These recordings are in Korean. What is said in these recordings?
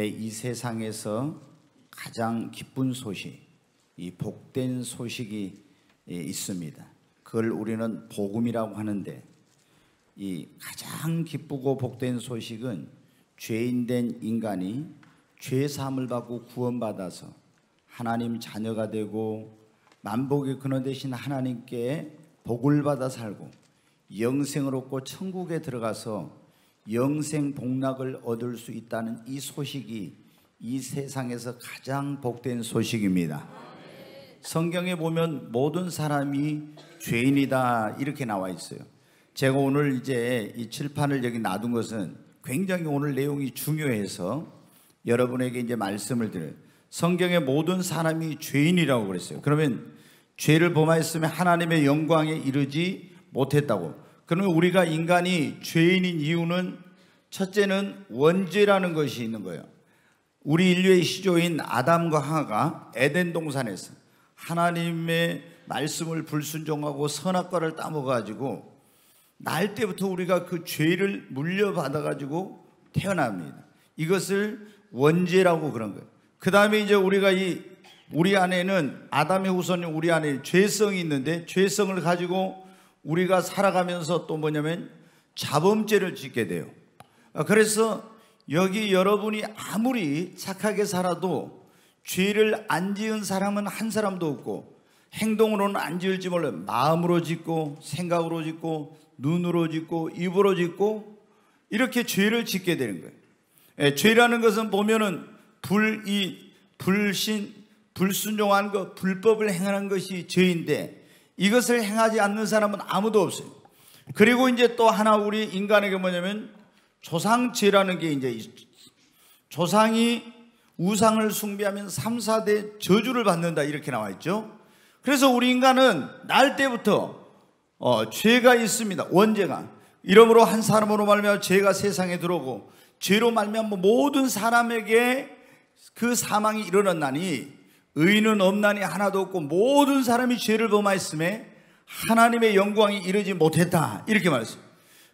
이 세상에서 가장 기쁜 소식, 이 복된 소식이 있습니다. 그걸 우리는 복음이라고 하는데, 이 가장 기쁘고 복된 소식은 죄인된 인간이 죄 사함을 받고 구원받아서 하나님 자녀가 되고 만복의 근원 되신 하나님께 복을 받아 살고 영생을 얻고 천국에 들어가서 영생 복락을 얻을 수 있다는 이 소식이 이 세상에서 가장 복된 소식입니다. 성경에 보면 모든 사람이 죄인이다 이렇게 나와 있어요. 제가 오늘 이제 이 칠판을 여기 놔둔 것은 굉장히 오늘 내용이 중요해서 여러분에게 이제 말씀을 드려요. 성경에 모든 사람이 죄인이라고 그랬어요. 그러면 죄를 범하였으면 하나님의 영광에 이르지 못했다고. 그러면 우리가 인간이 죄인인 이유는 첫째는 원죄라는 것이 있는 거예요. 우리 인류의 시조인 아담과 하와가 에덴 동산에서 하나님의 말씀을 불순종하고 선악과를 따먹어가지고 날 때부터 우리가 그 죄를 물려받아가지고 태어납니다. 이것을 원죄라고 그런 거예요. 그 다음에 이제 우리가 우리 안에는 아담의 후손인 우리 안에 죄성이 있는데 죄성을 가지고 우리가 살아가면서 또 뭐냐면 자범죄를 짓게 돼요. 그래서 여기 여러분이 아무리 착하게 살아도 죄를 안 지은 사람은 한 사람도 없고 행동으로는 안 지을지 몰라요. 마음으로 짓고 생각으로 짓고 눈으로 짓고 입으로 짓고 이렇게 죄를 짓게 되는 거예요. 죄라는 것은 보면은 불순종한 것, 불법을 행하는 것이 죄인데 이것을 행하지 않는 사람은 아무도 없어요. 그리고 이제 또 하나 우리 인간에게 뭐냐면 조상죄라는 게 이제 조상이 우상을 숭배하면 3, 4대 저주를 받는다 이렇게 나와 있죠. 그래서 우리 인간은 날 때부터 죄가 있습니다. 원죄가. 이러므로 한 사람으로 말미암아 죄가 세상에 들어오고 죄로 말미암아 모든 사람에게 그 사망이 일어났나니 의인은 없나니 하나도 없고 모든 사람이 죄를 범하였음에 하나님의 영광이 이르지 못했다 이렇게 말했어요.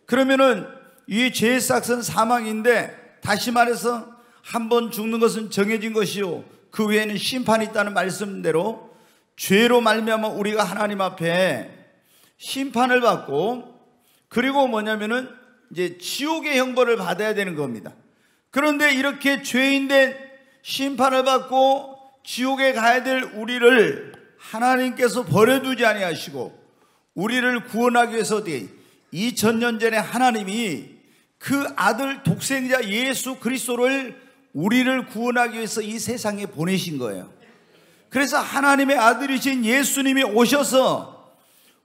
그러면은 이 죄의 싹은 사망인데 다시 말해서 한 번 죽는 것은 정해진 것이요 그 외에는 심판이 있다는 말씀대로 죄로 말미암아 우리가 하나님 앞에 심판을 받고 그리고 뭐냐면은 이제 지옥의 형벌을 받아야 되는 겁니다. 그런데 이렇게 죄인된 심판을 받고 지옥에 가야 될 우리를 하나님께서 버려두지 아니하시고 우리를 구원하기 위해서 어떻게 2000년 전에 하나님이 그 아들 독생자 예수 그리스도를 우리를 구원하기 위해서 이 세상에 보내신 거예요. 그래서 하나님의 아들이신 예수님이 오셔서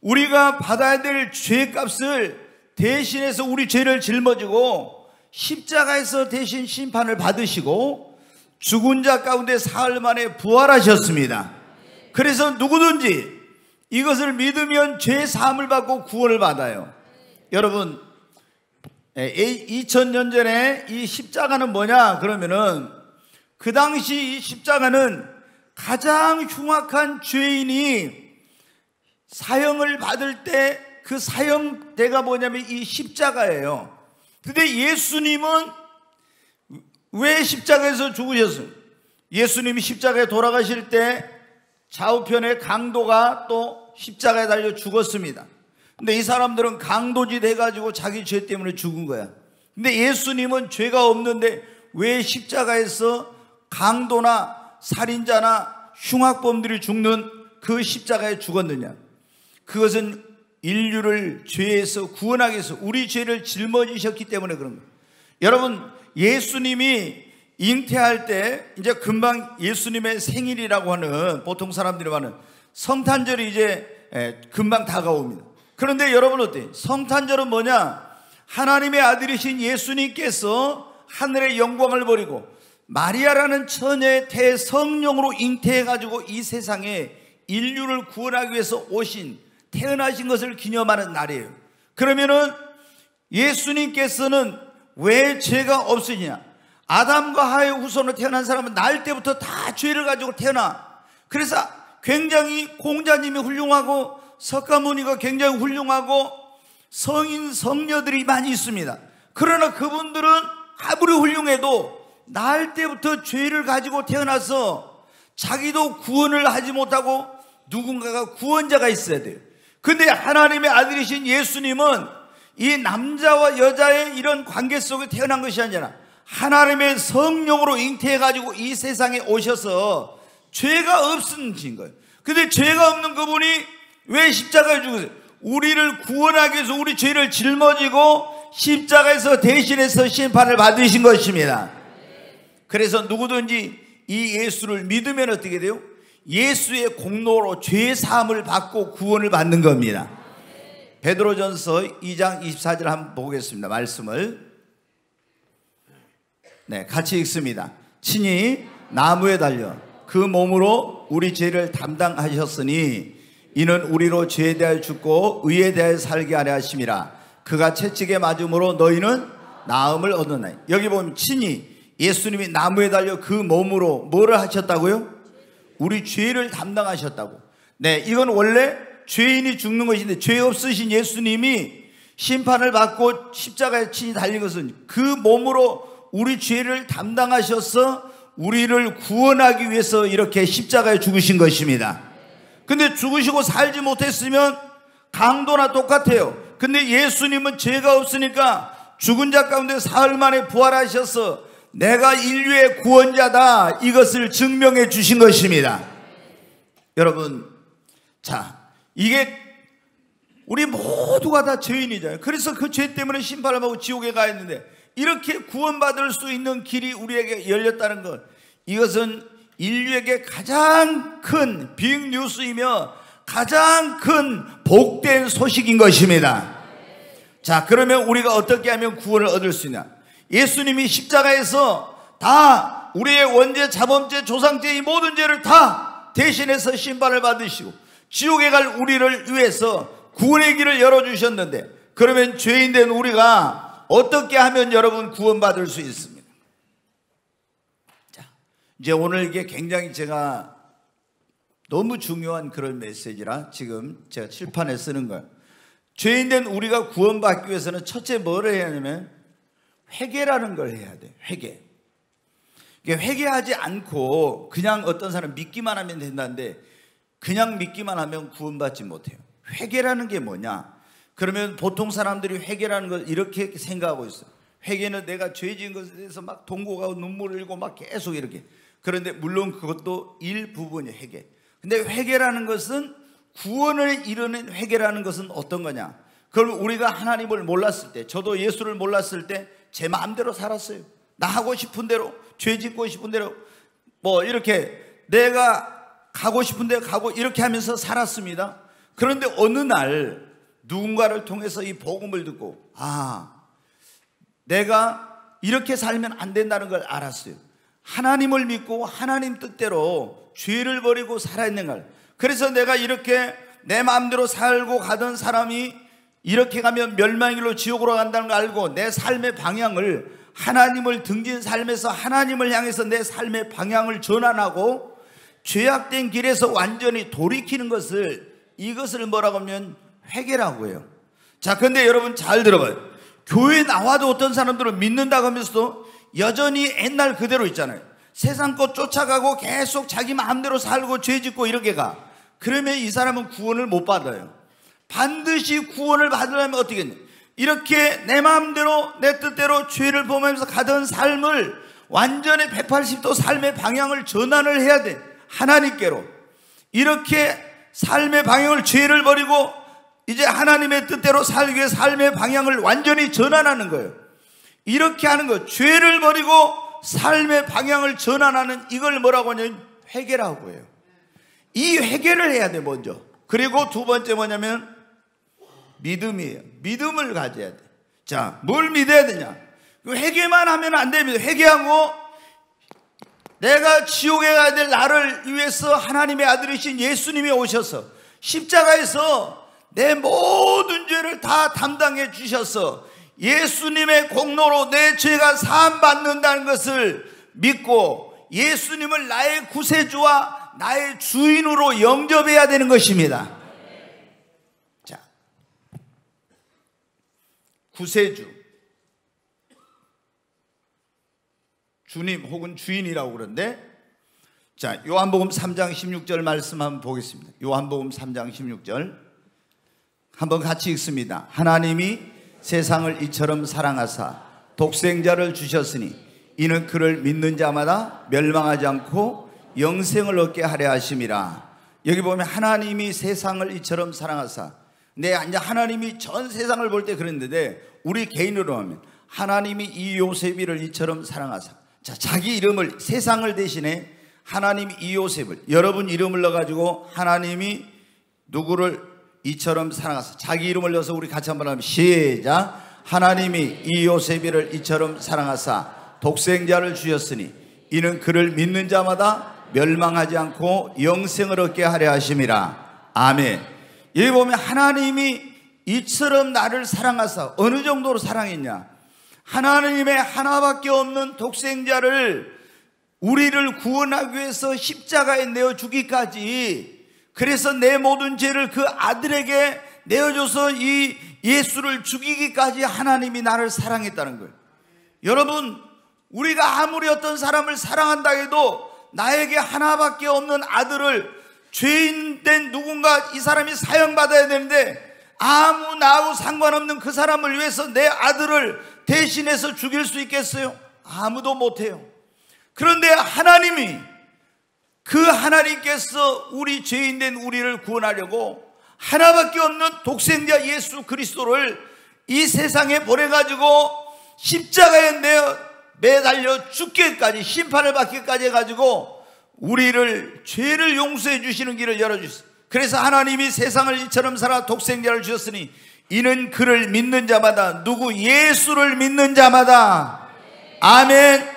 우리가 받아야 될 죄값을 대신해서 우리 죄를 짊어지고 십자가에서 대신 심판을 받으시고 죽은 자 가운데 사흘 만에 부활하셨습니다. 그래서 누구든지 이것을 믿으면 죄 사함을 받고 구원을 받아요. 여러분 2000년 전에 이 십자가는 뭐냐 그러면은 그 당시 이 십자가는 가장 흉악한 죄인이 사형을 받을 때 그 사형대가 뭐냐면 이 십자가예요. 근데 예수님은 왜 십자가에서 죽으셨어요? 예수님이 십자가에 돌아가실 때 좌우편에 강도가 또 십자가에 달려 죽었습니다. 근데 이 사람들은 강도짓 해가지고 자기 죄 때문에 죽은 거야. 근데 예수님은 죄가 없는데 왜 십자가에서 강도나 살인자나 흉악범들이 죽는 그 십자가에 죽었느냐? 그것은 인류를 죄에서 구원하기 위해서 우리 죄를 짊어지셨기 때문에 그런 거예요. 여러분 예수님이 잉태할 때 이제 금방 예수님의 생일이라고 하는 보통 사람들이 말하는 성탄절이 이제 금방 다가옵니다. 그런데 여러분 어때요? 성탄절은 뭐냐? 하나님의 아들이신 예수님께서 하늘의 영광을 버리고 마리아라는 처녀의 태에 성령으로 잉태해가지고 이 세상에 인류를 구원하기 위해서 태어나신 것을 기념하는 날이에요. 그러면은 예수님께서는 왜 죄가 없으냐? 아담과 하와의 후손으로 태어난 사람은 날 때부터 다 죄를 가지고 태어나. 그래서 굉장히 공자님이 훌륭하고 석가모니가 굉장히 훌륭하고 성인 성녀들이 많이 있습니다. 그러나 그분들은 아무리 훌륭해도 날 때부터 죄를 가지고 태어나서 자기도 구원을 하지 못하고 누군가가 구원자가 있어야 돼요. 근데 하나님의 아들이신 예수님은 이 남자와 여자의 이런 관계 속에 태어난 것이 아니라 하나님의 성령으로 잉태해가지고 이 세상에 오셔서 죄가 없으신 거예요. 근데 죄가 없는 그분이 왜 십자가에 죽으세요? 우리를 구원하기 위해서 우리 죄를 짊어지고 십자가에서 대신해서 심판을 받으신 것입니다. 그래서 누구든지 이 예수를 믿으면 어떻게 돼요? 예수의 공로로 죄 사함을 받고 구원을 받는 겁니다. 베드로전서 2장 24절 한번 보겠습니다. 말씀을 같이 읽습니다. 친히 나무에 달려 그 몸으로 우리 죄를 담당하셨으니 이는 우리로 죄에 대하여 죽고 의에 대하여 살게 하려 하심이라. 그가 채찍에 맞음으로 너희는 나음을 얻었나니. 여기 보면 친히 예수님이 나무에 달려 그 몸으로 뭐를 하셨다고요? 우리 죄를 담당하셨다고. 이건 원래 죄인이 죽는 것인데 죄 없으신 예수님이 심판을 받고 십자가에 친히 달린 것은 그 몸으로 우리 죄를 담당하셔서 우리를 구원하기 위해서 이렇게 십자가에 죽으신 것입니다. 근데 죽으시고 살지 못했으면 강도나 똑같아요. 근데 예수님은 죄가 없으니까 죽은 자 가운데 사흘 만에 부활하셔서 내가 인류의 구원자다, 이것을 증명해 주신 것입니다. 여러분, 이게 우리 모두가 다 죄인이잖아요. 그래서 그 죄 때문에 심판을 받고 지옥에 가 있는데 이렇게 구원받을 수 있는 길이 우리에게 열렸다는 것, 이것은 인류에게 가장 큰 빅뉴스이며 가장 큰 복된 소식인 것입니다. 그러면 우리가 어떻게 하면 구원을 얻을 수 있냐? 예수님이 십자가에서 다 우리의 원죄, 자범죄, 조상죄 이 모든 죄를 다 대신해서 심판을 받으시고 지옥에 갈 우리를 위해서 구원의 길을 열어주셨는데, 그러면 죄인된 우리가 어떻게 하면 여러분 구원받을 수 있습니다. 이제 오늘 이게 굉장히 제가 너무 중요한 그런 메시지라 지금 제가 칠판에 쓰는 거예요. 죄인된 우리가 구원받기 위해서는 첫째 뭐를 해야 하냐면 회개라는 걸 해야 돼요. 회개하지 않고 그냥 어떤 사람 믿기만 하면 된다는데 그냥 믿기만 하면 구원받지 못해요. 회개라는 게 뭐냐? 그러면 보통 사람들이 회개라는 걸 이렇게 생각하고 있어요. 회개는 내가 죄 지은 것에 대해서 막 동고가고 눈물을 흘리고 막 계속 이렇게. 그런데 물론 그것도 일부분이 회개. 근데 회개라는 것은, 구원을 이루는 회개라는 것은 어떤 거냐? 그럼 우리가 하나님을 몰랐을 때, 저도 예수를 몰랐을 때 제 마음대로 살았어요. 나 하고 싶은 대로, 죄 짓고 싶은 대로, 이렇게 내가 가고 싶은 데 가고 이렇게 하면서 살았습니다. 그런데 어느 날 누군가를 통해서 이 복음을 듣고 내가 이렇게 살면 안 된다는 걸 알았어요. 하나님을 믿고 하나님 뜻대로 죄를 버리고 살아있는 걸. 그래서 내가 이렇게 내 마음대로 살고 가던 사람이 이렇게 가면 멸망일로 지옥으로 간다는 걸 알고 내 삶의 방향을, 하나님을 등진 삶에서 하나님을 향해서 내 삶의 방향을 전환하고 죄악된 길에서 완전히 돌이키는 것을, 이것을 뭐라고 하면 회개라고 해요. 그런데 여러분 잘 들어봐요. 교회에 나와도 어떤 사람들은 믿는다고 하면서도 여전히 옛날 그대로 있잖아요. 세상 것 쫓아가고 계속 자기 마음대로 살고 죄 짓고 이렇게 가. 그러면 이 사람은 구원을 못 받아요. 반드시 구원을 받으려면 어떻게 했냐? 이렇게 내 마음대로 내 뜻대로 죄를 범하면서 가던 삶을 완전히 180도 삶의 방향을 전환을 해야 돼. 하나님께로. 이렇게 삶의 방향을, 죄를 버리고 이제 하나님의 뜻대로 살기 위해 삶의 방향을 완전히 전환하는 거예요. 이렇게 하는 거, 죄를 버리고 삶의 방향을 전환하는, 이걸 뭐라고 하냐면 회개라고 해요. 이 회개를 해야 돼 먼저. 그리고 두 번째 뭐냐면 믿음이에요. 믿음을 가져야 돼. 뭘 믿어야 되냐? 회개만 하면 안 됩니다. 회개하고 내가 지옥에 가야 될 나를 위해서 하나님의 아들이신 예수님이 오셔서 십자가에서 내 모든 죄를 다 담당해 주셔서 예수님의 공로로 내 죄가 사함받는다는 것을 믿고 예수님을 나의 구세주와 나의 주인으로 영접해야 되는 것입니다. 구세주, 주님 혹은 주인이라고 그러는데, 자, 요한복음 3장 16절 말씀 한번 보겠습니다. 요한복음 3장 16절 한번 같이 읽습니다. 하나님이 세상을 이처럼 사랑하사 독생자를 주셨으니 이는 그를 믿는 자마다 멸망하지 않고 영생을 얻게 하려 하심이라. 여기 보면 하나님이 세상을 이처럼 사랑하사, 이제 하나님이 전 세상을 볼 때 그랬는데 우리 개인으로 하면 하나님이 이 요셉이를 이처럼 사랑하사, 자, 자기 이름을, 세상을 대신에 하나님이 이 요셉을, 여러분 이름을 넣어가지고 하나님이 누구를 이처럼 사랑하사, 자기 이름을 넣어서 우리 같이 한번 하면 시작. 하나님이 이 요셉이를 이처럼 사랑하사 독생자를 주셨으니 이는 그를 믿는 자마다 멸망하지 않고 영생을 얻게 하려 하심이라. 아멘. 여기 보면 하나님이 이처럼 나를 사랑하사, 어느 정도로 사랑했냐? 하나님의 하나밖에 없는 독생자를 우리를 구원하기 위해서 십자가에 내어 주기까지, 그래서 내 모든 죄를 그 아들에게 내어줘서 이 예수를 죽이기까지 하나님이 나를 사랑했다는 거예요. 여러분, 우리가 아무리 어떤 사람을 사랑한다 해도 나에게 하나밖에 없는 아들을, 죄인된 누군가 이 사람이 사형받아야 되는데 아무 나하고 상관없는 그 사람을 위해서 내 아들을 대신해서 죽일 수 있겠어요? 아무도 못해요. 그런데 하나님이, 그 하나님께서 우리 죄인된 우리를 구원하려고 하나밖에 없는 독생자 예수 그리스도를 이 세상에 보내가지고 십자가에 매달려 죽기까지, 심판을 받기까지 해가지고 우리를, 죄를 용서해 주시는 길을 열어주셨어요. 그래서 하나님이 세상을 이처럼 살아 독생자를 주셨으니 이는 그를 믿는 자마다, 누구? 예수를 믿는 자마다, 아멘,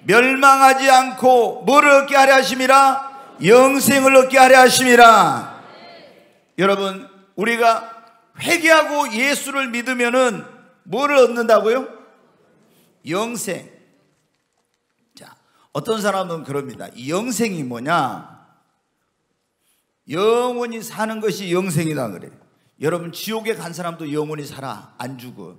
멸망하지 않고 뭐를 얻게 하려 하심이라? 영생을 얻게 하려 하심이라. 여러분, 우리가 회개하고 예수를 믿으면은 뭐를 얻는다고요? 영생. 자, 어떤 사람은 그럽니다. 이 영생이 뭐냐? 영원히 사는 것이 영생이다 그래요. 여러분, 지옥에 간 사람도 영원히 살아, 안 죽어.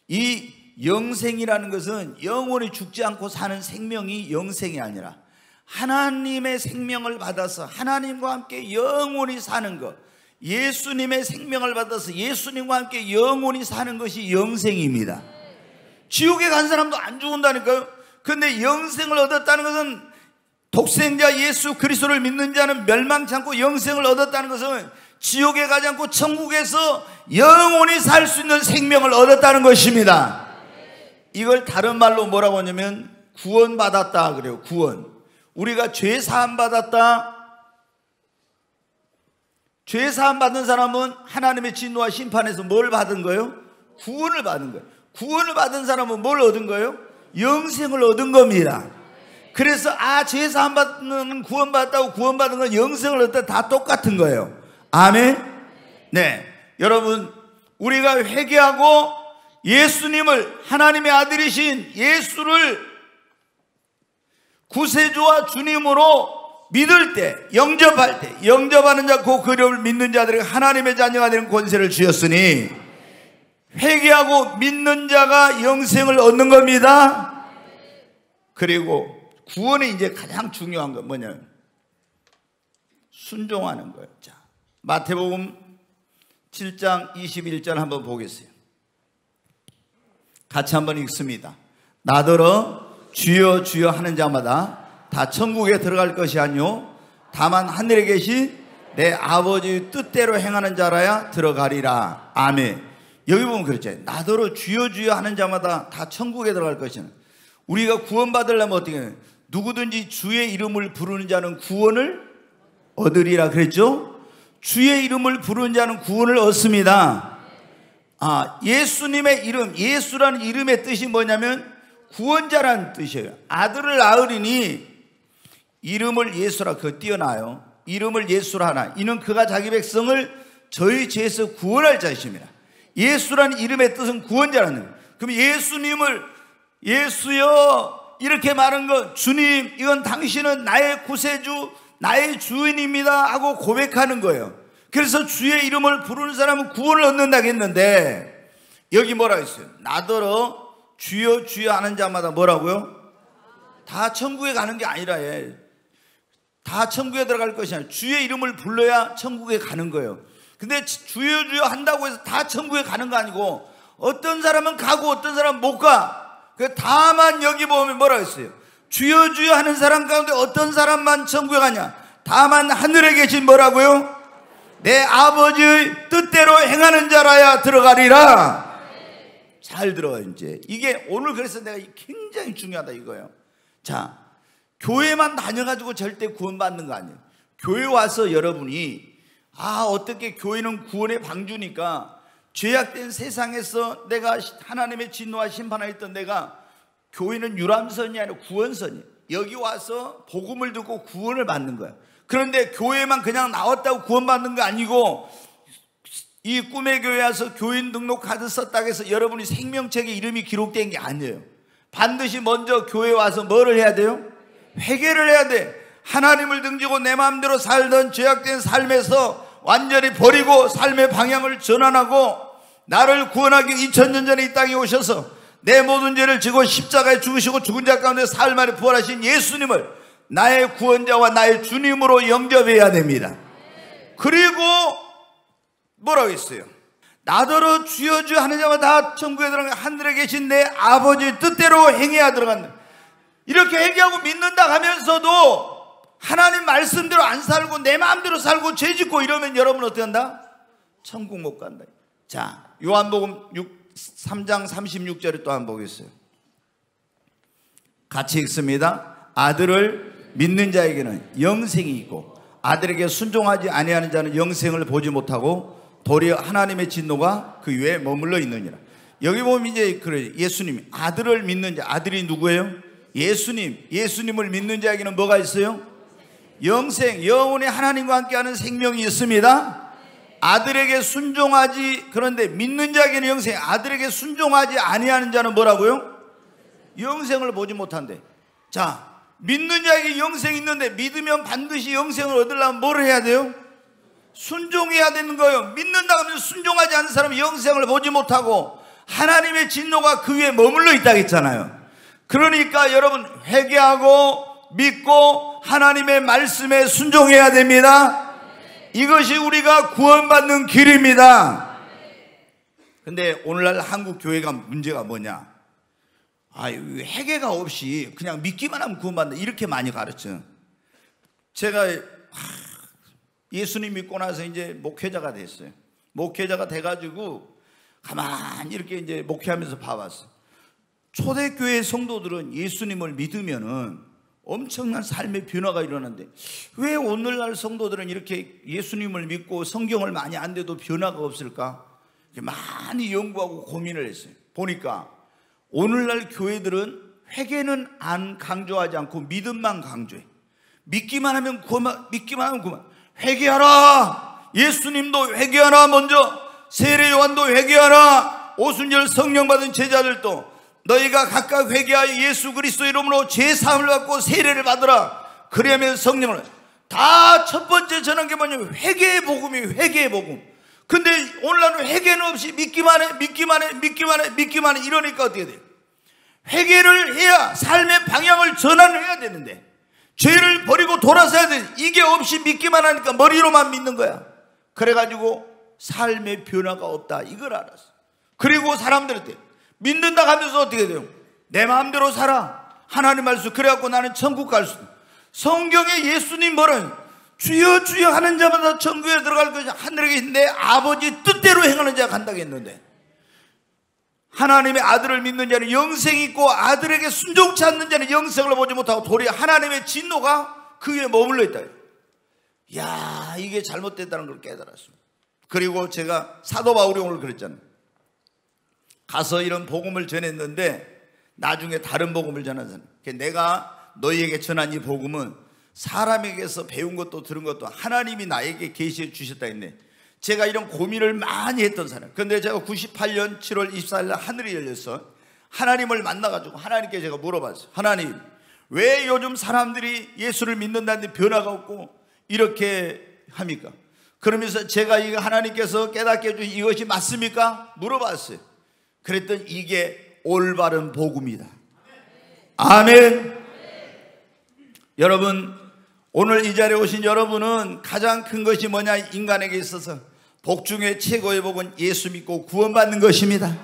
이 영생이라는 것은 영원히 죽지 않고 사는 생명이 영생이 아니라 하나님의 생명을 받아서 하나님과 함께 영원히 사는 것, 예수님의 생명을 받아서 예수님과 함께 영원히 사는 것이 영생입니다. 지옥에 간 사람도 안 죽는다니까요. 그런데 영생을 얻었다는 것은, 독생자 예수 그리스도를 믿는 자는 멸망치 않고 영생을 얻었다는 것은 지옥에 가지 않고 천국에서 영원히 살 수 있는 생명을 얻었다는 것입니다. 이걸 다른 말로 뭐라고 하냐면 구원받았다 그래요. 구원. 우리가 죄 사함 받았다. 죄 사함 받은 사람은 하나님의 진노와 심판에서 뭘 받은 거예요? 구원을 받은 거예요. 구원을 받은 사람은 뭘 얻은 거예요? 영생을 얻은 겁니다. 그래서 죄 사함 받는, 구원 받았다고 구원받은 건 영생을 얻다, 다 똑같은 거예요. 아멘. 네, 여러분, 우리가 회개하고 예수님을, 하나님의 아들이신 예수를 구세주와 주님으로 믿을 때, 영접할 때, 영접하는 자, 그 이름을 믿는 자들에게 하나님의 자녀가 되는 권세를 주셨으니 회개하고 믿는 자가 영생을 얻는 겁니다. 그리고 구원이 이제 가장 중요한 건 뭐냐면 순종하는 거예요. 자, 마태복음 7장 21절 한번 보겠어요. 같이 한번 읽습니다. 나더러 주여 주여 하는 자마다 다 천국에 들어갈 것이 아니요 다만 하늘에 계신 내 아버지 뜻대로 행하는 자라야 들어가리라. 아멘. 여기 보면 그렇죠. 나더러 주여 주여 하는 자마다 다 천국에 들어갈 것이는, 우리가 구원받으려면 어떻게 해요? 누구든지 주의 이름을 부르는 자는 구원을 얻으리라 그랬죠. 주의 이름을 부르는 자는 구원을 얻습니다. 예수님의 이름, 예수라는 이름의 뜻이 뭐냐면 구원자라는 뜻이에요. 아들을 낳으리니 이름을 예수라, 그거 띄어놔요. 이름을 예수라 하나, 이는 그가 자기 백성을 저희 죄에서 구원할 자이십니다. 예수라는 이름의 뜻은 구원자라는 거예요. 그럼 예수님을 예수여 이렇게 말한 건, 주님, 이건 당신은 나의 구세주, 나의 주인입니다 하고 고백하는 거예요. 그래서 주의 이름을 부르는 사람은 구원을 얻는다고 했는데, 여기 뭐라고 했어요? 나더러 주여 주여 하는 자마다 뭐라고요? 다 천국에 가는 게 아니라 다 천국에 들어갈 것이 아니라 주의 이름을 불러야 천국에 가는 거예요. 근데 주여 주여 한다고 해서 다 천국에 가는 거 아니고 어떤 사람은 가고 어떤 사람은 못 가. 다만 여기 보면 뭐라고 했어요? 주여 주여 하는 사람 가운데 어떤 사람만 천국에 가냐? 다만 하늘에 계신 뭐라고요? 내 아버지의 뜻대로 행하는 자라야 들어가리라. 잘 들어요. 이제 이게 오늘 그래서 내가 굉장히 중요하다 이거예요. 자, 교회만 다녀가지고 절대 구원받는 거 아니에요. 교회 와서 여러분이 어떻게 교회는 구원의 방주니까 죄악된 세상에서 내가 하나님의 진노와 심판을 했던 내가 교회는 유람선이 아니라 구원선이에요. 여기 와서 복음을 듣고 구원을 받는 거야. 그런데 교회만 그냥 나왔다고 구원받는 거 아니고 이 꿈의 교회 와서 교인 등록 카드 썼다고 해서 여러분이 생명책에 이름이 기록된 게 아니에요. 반드시 먼저 교회 와서 뭐를 해야 돼요? 회개를 해야 돼. 하나님을 등지고 내 마음대로 살던 죄악된 삶에서 완전히 버리고 삶의 방향을 전환하고 나를 구원하기 2000년 전에 이 땅에 오셔서 내 모든 죄를 지고 십자가에 죽으시고 죽은 자 가운데 사흘 만에 부활하신 예수님을 나의 구원자와 나의 주님으로 영접해야 됩니다. 그리고 뭐라고 했어요? 나더러 주여 주여 하는 자마다 천국에 들어가 하늘에 계신 내 아버지 뜻대로 행해야 들어간다. 이렇게 회개하고 믿는다 하면서도 하나님 말씀대로 안 살고 내 마음대로 살고 죄 짓고 이러면 여러분 어떻게 한다? 천국 못 간다. 자, 요한복음 3장 36절에 또 한번 보겠어요. 같이 읽습니다. 아들을 믿는 자에게는 영생이 있고 아들에게 순종하지 아니하는 자는 영생을 보지 못하고 도리어 하나님의 진노가 그 위에 머물러 있느니라. 여기 보면 이제 그래, 예수님이 아들을 믿는 자, 아들이 누구예요? 예수님을 믿는 자에게는 뭐가 있어요? 영생, 영원히 하나님과 함께하는 생명이 있습니다. 아들에게 순종하지, 그런데 믿는 자에게는 영생, 아들에게 순종하지 아니하는 자는 뭐라고요? 영생을 보지 못한대. 자, 믿는 자에게 영생이 있는데 믿으면 반드시 영생을 얻으려면 뭘 해야 돼요? 순종해야 되는 거예요. 믿는다 하면 순종하지 않는 사람은 영생을 보지 못하고 하나님의 진노가 그 위에 머물러 있다고 했잖아요. 그러니까 여러분 회개하고 믿고 하나님의 말씀에 순종해야 됩니다. 이것이 우리가 구원받는 길입니다. 근데 오늘날 한국 교회가 문제가 뭐냐? 회개가 없이 그냥 믿기만 하면 구원받는다 이렇게 많이 가르쳐. 제가 예수님 믿고 나서 이제 목회자가 됐어요. 목회자가 돼가지고 가만히 이렇게 이제 목회하면서 봐봤어. 초대교회 성도들은 예수님을 믿으면은 엄청난 삶의 변화가 일어나는데 왜 오늘날 성도들은 이렇게 예수님을 믿고 성경을 많이 안 돼도 변화가 없을까? 많이 연구하고 고민을 했어요. 보니까 오늘날 교회들은 회개는 안 강조하지 않고 믿음만 강조해. 믿기만 하면 그만. 회개하라. 예수님도 회개하라. 먼저 세례 요한도 회개하라. 오순절 성령 받은 제자들도 너희가 각각 회개하여 예수 그리스도 이름으로 죄사함을 받고 세례를 받으라. 그러면 성령을 다 첫 번째 전한 게 뭐냐면 회개의 복음이에요. 회개의 복음. 근데 오늘날은 회개는 없이 믿기만 해 이러니까 어떻게 돼요? 회개를 해야 삶의 방향을 전환을 해야 되는데 죄를 버리고 돌아서야 돼. 이게 없이 믿기만 하니까 머리로만 믿는 거야. 그래가지고 삶의 변화가 없다 이걸 알았어. 그리고 사람들한테 믿는다 하면서 어떻게 돼요? 내 마음대로 살아. 하나님 말씀 그래갖고 나는 천국 갈 수. 성경에 예수님 뭐라 주여 주여 하는 자마다 천국에 들어갈 것이 하늘에 계신 내 아버지 뜻대로 행하는 자가 간다고 했는데 하나님의 아들을 믿는 자는 영생이 있고 아들에게 순종치 않는 자는 영생을 보지 못하고 도리어 하나님의 진노가 그 위에 머물러 있다. 이야, 이게 잘못됐다는 걸 깨달았습니다. 그리고 제가 사도 바울이 오늘 그랬잖아요. 가서 이런 복음을 전했는데 나중에 다른 복음을 전하잖아요. 내가 너희에게 전한 이 복음은 사람에게서 배운 것도 들은 것도 하나님이 나에게 계시해 주셨다 했네. 제가 이런 고민을 많이 했던 사람. 그런데 제가 98년 7월 24일 날 하늘이 열렸어. 하나님을 만나가지고 하나님께 제가 물어봤어요. 하나님, 왜 요즘 사람들이 예수를 믿는다는데 변화가 없고 이렇게 합니까? 그러면서 제가 이거 하나님께서 깨닫게 해주신 이것이 맞습니까? 물어봤어요. 그랬더니 이게 올바른 복음이다. 아멘. 여러분, 오늘 이 자리에 오신 여러분은 가장 큰 것이 뭐냐? 인간에게 있어서 복 중에 최고의 복은 예수 믿고 구원받는 것입니다.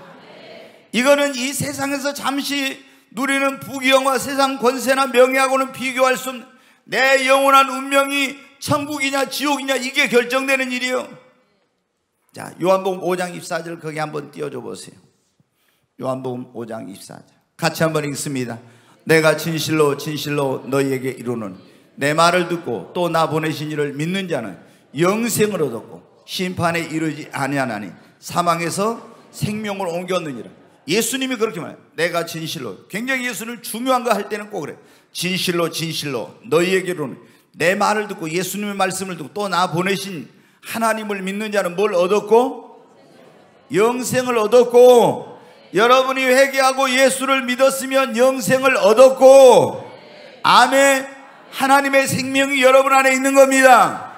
이거는 이 세상에서 잠시 누리는 부귀영화, 세상 권세나 명예하고는 비교할 수 없는 내 영원한 운명이 천국이냐 지옥이냐, 이게 결정되는 일이에요. 자, 요한복음 5장 24절 거기 한번 띄워줘 보세요. 요한복음 5장 24절 같이 한번 읽습니다. 내가 진실로 진실로 너희에게 이루는 내 말을 듣고 또 나 보내신 이를 믿는 자는 영생을 얻었고 심판에 이르지 아니하나니 사망에서 생명으로 옮겼느니라. 예수님이 그렇게 말해요. 내가 진실로, 굉장히 예수는 중요한 거 할 때는 꼭 그래. 진실로 진실로 너희에게 이루는 내 말을 듣고 예수님의 말씀을 듣고 또 나 보내신 하나님을 믿는 자는 뭘 얻었고? 영생을 얻었고, 여러분이 회개하고 예수를 믿었으면 영생을 얻었고, 아멘. 하나님의 생명이 여러분 안에 있는 겁니다.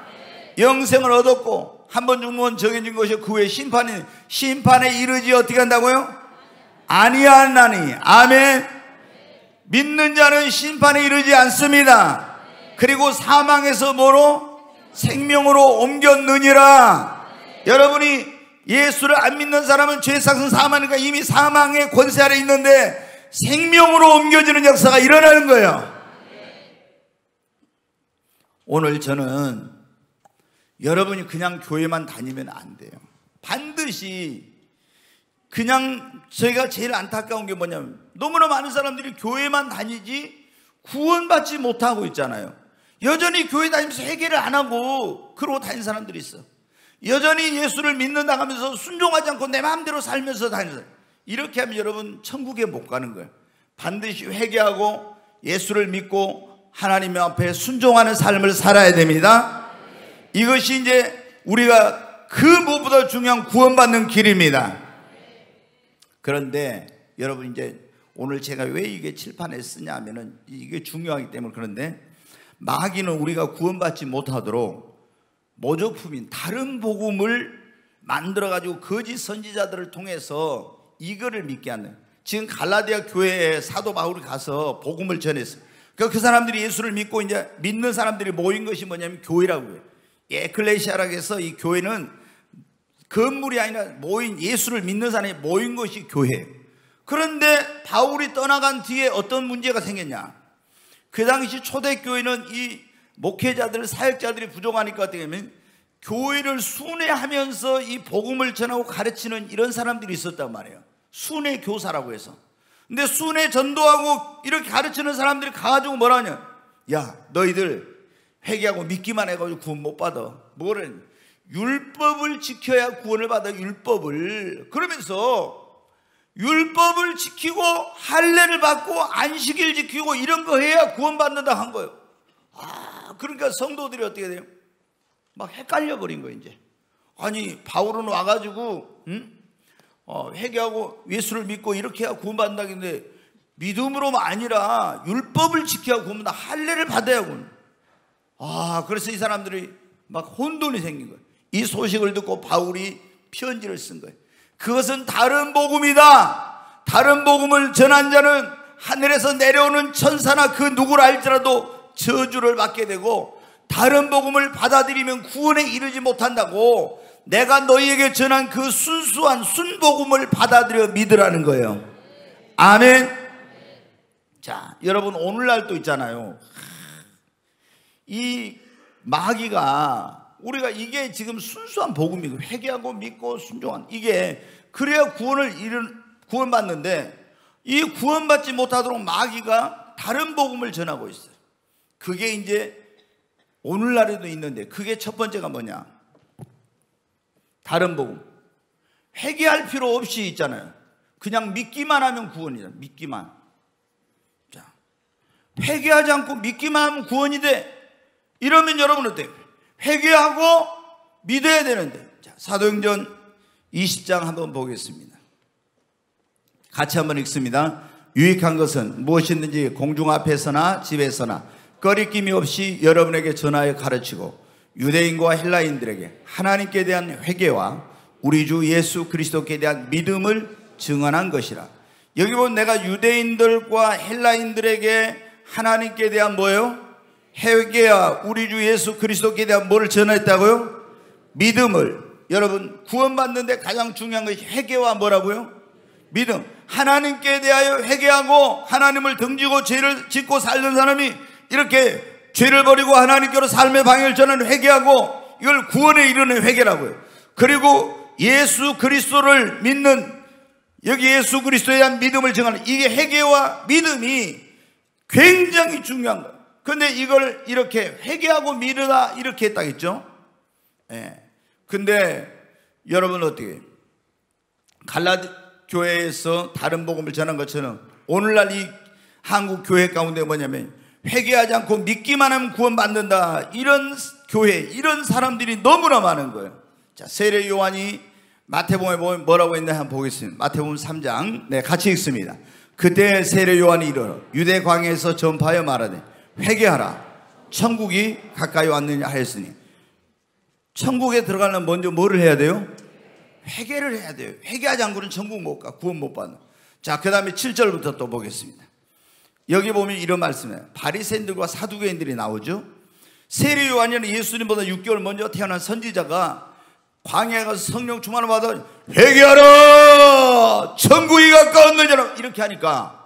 영생을 얻었고, 한 번 죽으면 정해진 것이 그 후에 심판에 이르지 어떻게 한다고요? 아니하나니. 아멘. 믿는 자는 심판에 이르지 않습니다. 그리고 사망에서 뭐로? 생명으로 옮겼느니라. 여러분이 예수를 안 믿는 사람은 죄삭은 사망이니까 이미 사망의 권세 아래 있는데 생명으로 옮겨지는 역사가 일어나는 거예요. 오늘 저는 여러분이 그냥 교회만 다니면 안 돼요. 반드시 그냥 저희가 제일 안타까운 게 뭐냐면 너무나 많은 사람들이 교회만 다니지 구원받지 못하고 있잖아요. 여전히 교회 다니면서 회개를 안 하고 그러고 다니는 사람들이 있어. 여전히 예수를 믿는다 하면서 순종하지 않고 내 마음대로 살면서 다니는 사람. 이렇게 하면 여러분 천국에 못 가는 거예요. 반드시 회개하고 예수를 믿고 하나님 앞에 순종하는 삶을 살아야 됩니다. 이것이 이제 우리가 그 무엇보다 중요한 구원받는 길입니다. 그런데 여러분, 이제 오늘 제가 왜 이게 칠판에 쓰냐 하면은 이게 중요하기 때문에. 그런데 마귀는 우리가 구원받지 못하도록 모조품인 다른 복음을 만들어가지고 거짓 선지자들을 통해서 이거를 믿게 하는. 지금 갈라디아 교회에 사도 바울이 가서 복음을 전했어요. 그러니까 그 사람들이 예수를 믿고 이제 믿는 사람들이 모인 것이 뭐냐면 교회라고 해요. 에클레시아라고 해서 이 교회는 건물이 아니라 모인, 예수를 믿는 사람이 모인 것이 교회예요. 그런데 바울이 떠나간 뒤에 어떤 문제가 생겼냐? 그 당시 초대교회는 이 목회자들, 사역자들이 부족하니까 어떻게 하면 교회를 순회하면서 이 복음을 전하고 가르치는 이런 사람들이 있었단 말이에요. 순회 교사라고 해서. 근데 순회 전도하고 이렇게 가르치는 사람들이 가가지고 뭐라 하냐? 야, 너희들 회개하고 믿기만 해가지고 구원 못 받아. 뭐래? 율법을 지켜야 구원을 받아. 율법을. 그러면서 율법을 지키고 할례를 받고 안식일 지키고 이런 거 해야 구원받는다 한 거예요. 그러니까 성도들이 어떻게 돼요? 막 헷갈려 버린 거예요. 이제 아니 바울은 와가지고 회개하고 예수를 믿고 이렇게 해야 구원받는다는데 믿음으로만 아니라 율법을 지켜야 구원받는다. 할례를 받아야 구원. 그래서 이 사람들이 막 혼돈이 생긴 거예요. 이 소식을 듣고 바울이 편지를 쓴 거예요. 그것은 다른 복음이다. 다른 복음을 전한 자는 하늘에서 내려오는 천사나 그 누구를 알지라도 저주를 받게 되고, 다른 복음을 받아들이면 구원에 이르지 못한다고 내가 너희에게 전한 그 순수한 순복음을 받아들여 믿으라는 거예요. 아멘. 자, 여러분 오늘날 또 있잖아요. 이 마귀가 우리가 이게 지금 순수한 복음이고 회개하고 믿고 순종한 이게 그래야 구원받는데 이 구원받지 못하도록 마귀가 다른 복음을 전하고 있어요. 그게 이제 오늘날에도 있는데 그게 첫 번째가 뭐냐? 다른 복음. 회개할 필요 없이 있잖아요. 그냥 믿기만 하면 구원이다. 믿기만. 자, 회개하지 않고 믿기만 하면 구원이 돼. 이러면 여러분 어때요? 회개하고 믿어야 되는데. 자, 사도행전 20장 한번 보겠습니다. 같이 한번 읽습니다. 유익한 것은 무엇이든지 공중 앞에서나 집에서나 거리낌이 없이 여러분에게 전하여 가르치고 유대인과 헬라인들에게 하나님께 대한 회개와 우리 주 예수 그리스도께 대한 믿음을 증언한 것이라. 여기 보면 내가 유대인들과 헬라인들에게 하나님께 대한 뭐예요? 회개와 우리 주 예수 그리스도께 대한 뭐를 전했다고요? 믿음을. 여러분, 구원받는데 가장 중요한 것이 회개와 뭐라고요? 믿음. 하나님께 대하여 회개하고 하나님을 등지고 죄를 짓고 살던 사람이 이렇게 죄를 버리고 하나님께로 삶의 방향을 전하는 회개하고, 이걸 구원에 이르는 회개라고요. 그리고 예수 그리스도를 믿는, 여기 예수 그리스도에 대한 믿음을 정하는, 이게 회개와 믿음이 굉장히 중요한 거예요. 근데 이걸 이렇게 회개하고 믿으라 이렇게 했다겠죠? 예. 근데 여러분 어떻게 갈라디 교회에서 다른 복음을 전한 것처럼 오늘날 이 한국 교회 가운데 뭐냐면 회개하지 않고 믿기만 하면 구원받는다, 이런 교회, 이런 사람들이 너무나 많은 거예요. 자, 세례 요한이 마태복음에 보면 뭐라고 했나 한번 보겠습니다. 마태복음 3장, 네, 같이 읽습니다. 그때 세례 요한이 이르러 유대 광야에서 전파하여 말하되 회개하라, 천국이 가까이 왔느냐 하였으니. 천국에 들어가려면 먼저 뭐를 해야 돼요? 회개를 해야 돼요. 회개하지 않고는 천국 못 가, 구원 못 받는. 자, 그 다음에 7절부터 또 보겠습니다. 여기 보면 이런 말씀이에요. 바리새인들과 사두개인들이 나오죠. 세례 요한이는 예수님보다 6개월 먼저 태어난 선지자가 광야에 가서 성령 충만을 받아 회개하라, 천국이 가까웠느니라 이렇게 하니까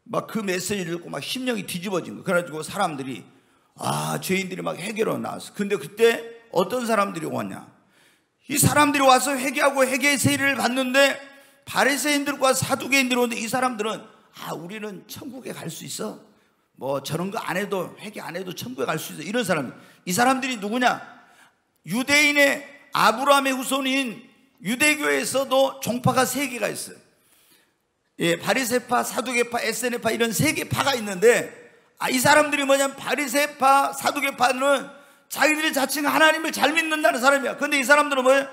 막 그 메시지를 듣고 막 심령이 뒤집어진 거예요. 그래가지고 사람들이, 죄인들이 막 회개로 나왔어. 근데 그때 어떤 사람들이 왔냐? 이 사람들이 와서 회개하고 회개의 세례를 받는데 바리새인들과 사두개인들이 오는데, 이 사람들은 우리는 천국에 갈 수 있어, 뭐 저런 거 안 해도, 회개 안 해도 천국에 갈 수 있어, 이런 사람. 이 사람들이 누구냐? 유대인의 아브라함의 후손인 유대교에서도 종파가 3개가 있어요. 예, 바리새파, 사두개파, 에세네파, 이런 3개 파가 있는데, 이 사람들이 뭐냐면 바리새파, 사두개파는 자기들이 자칭 하나님을 잘 믿는다는 사람이야. 근데 이 사람들은 뭐예요?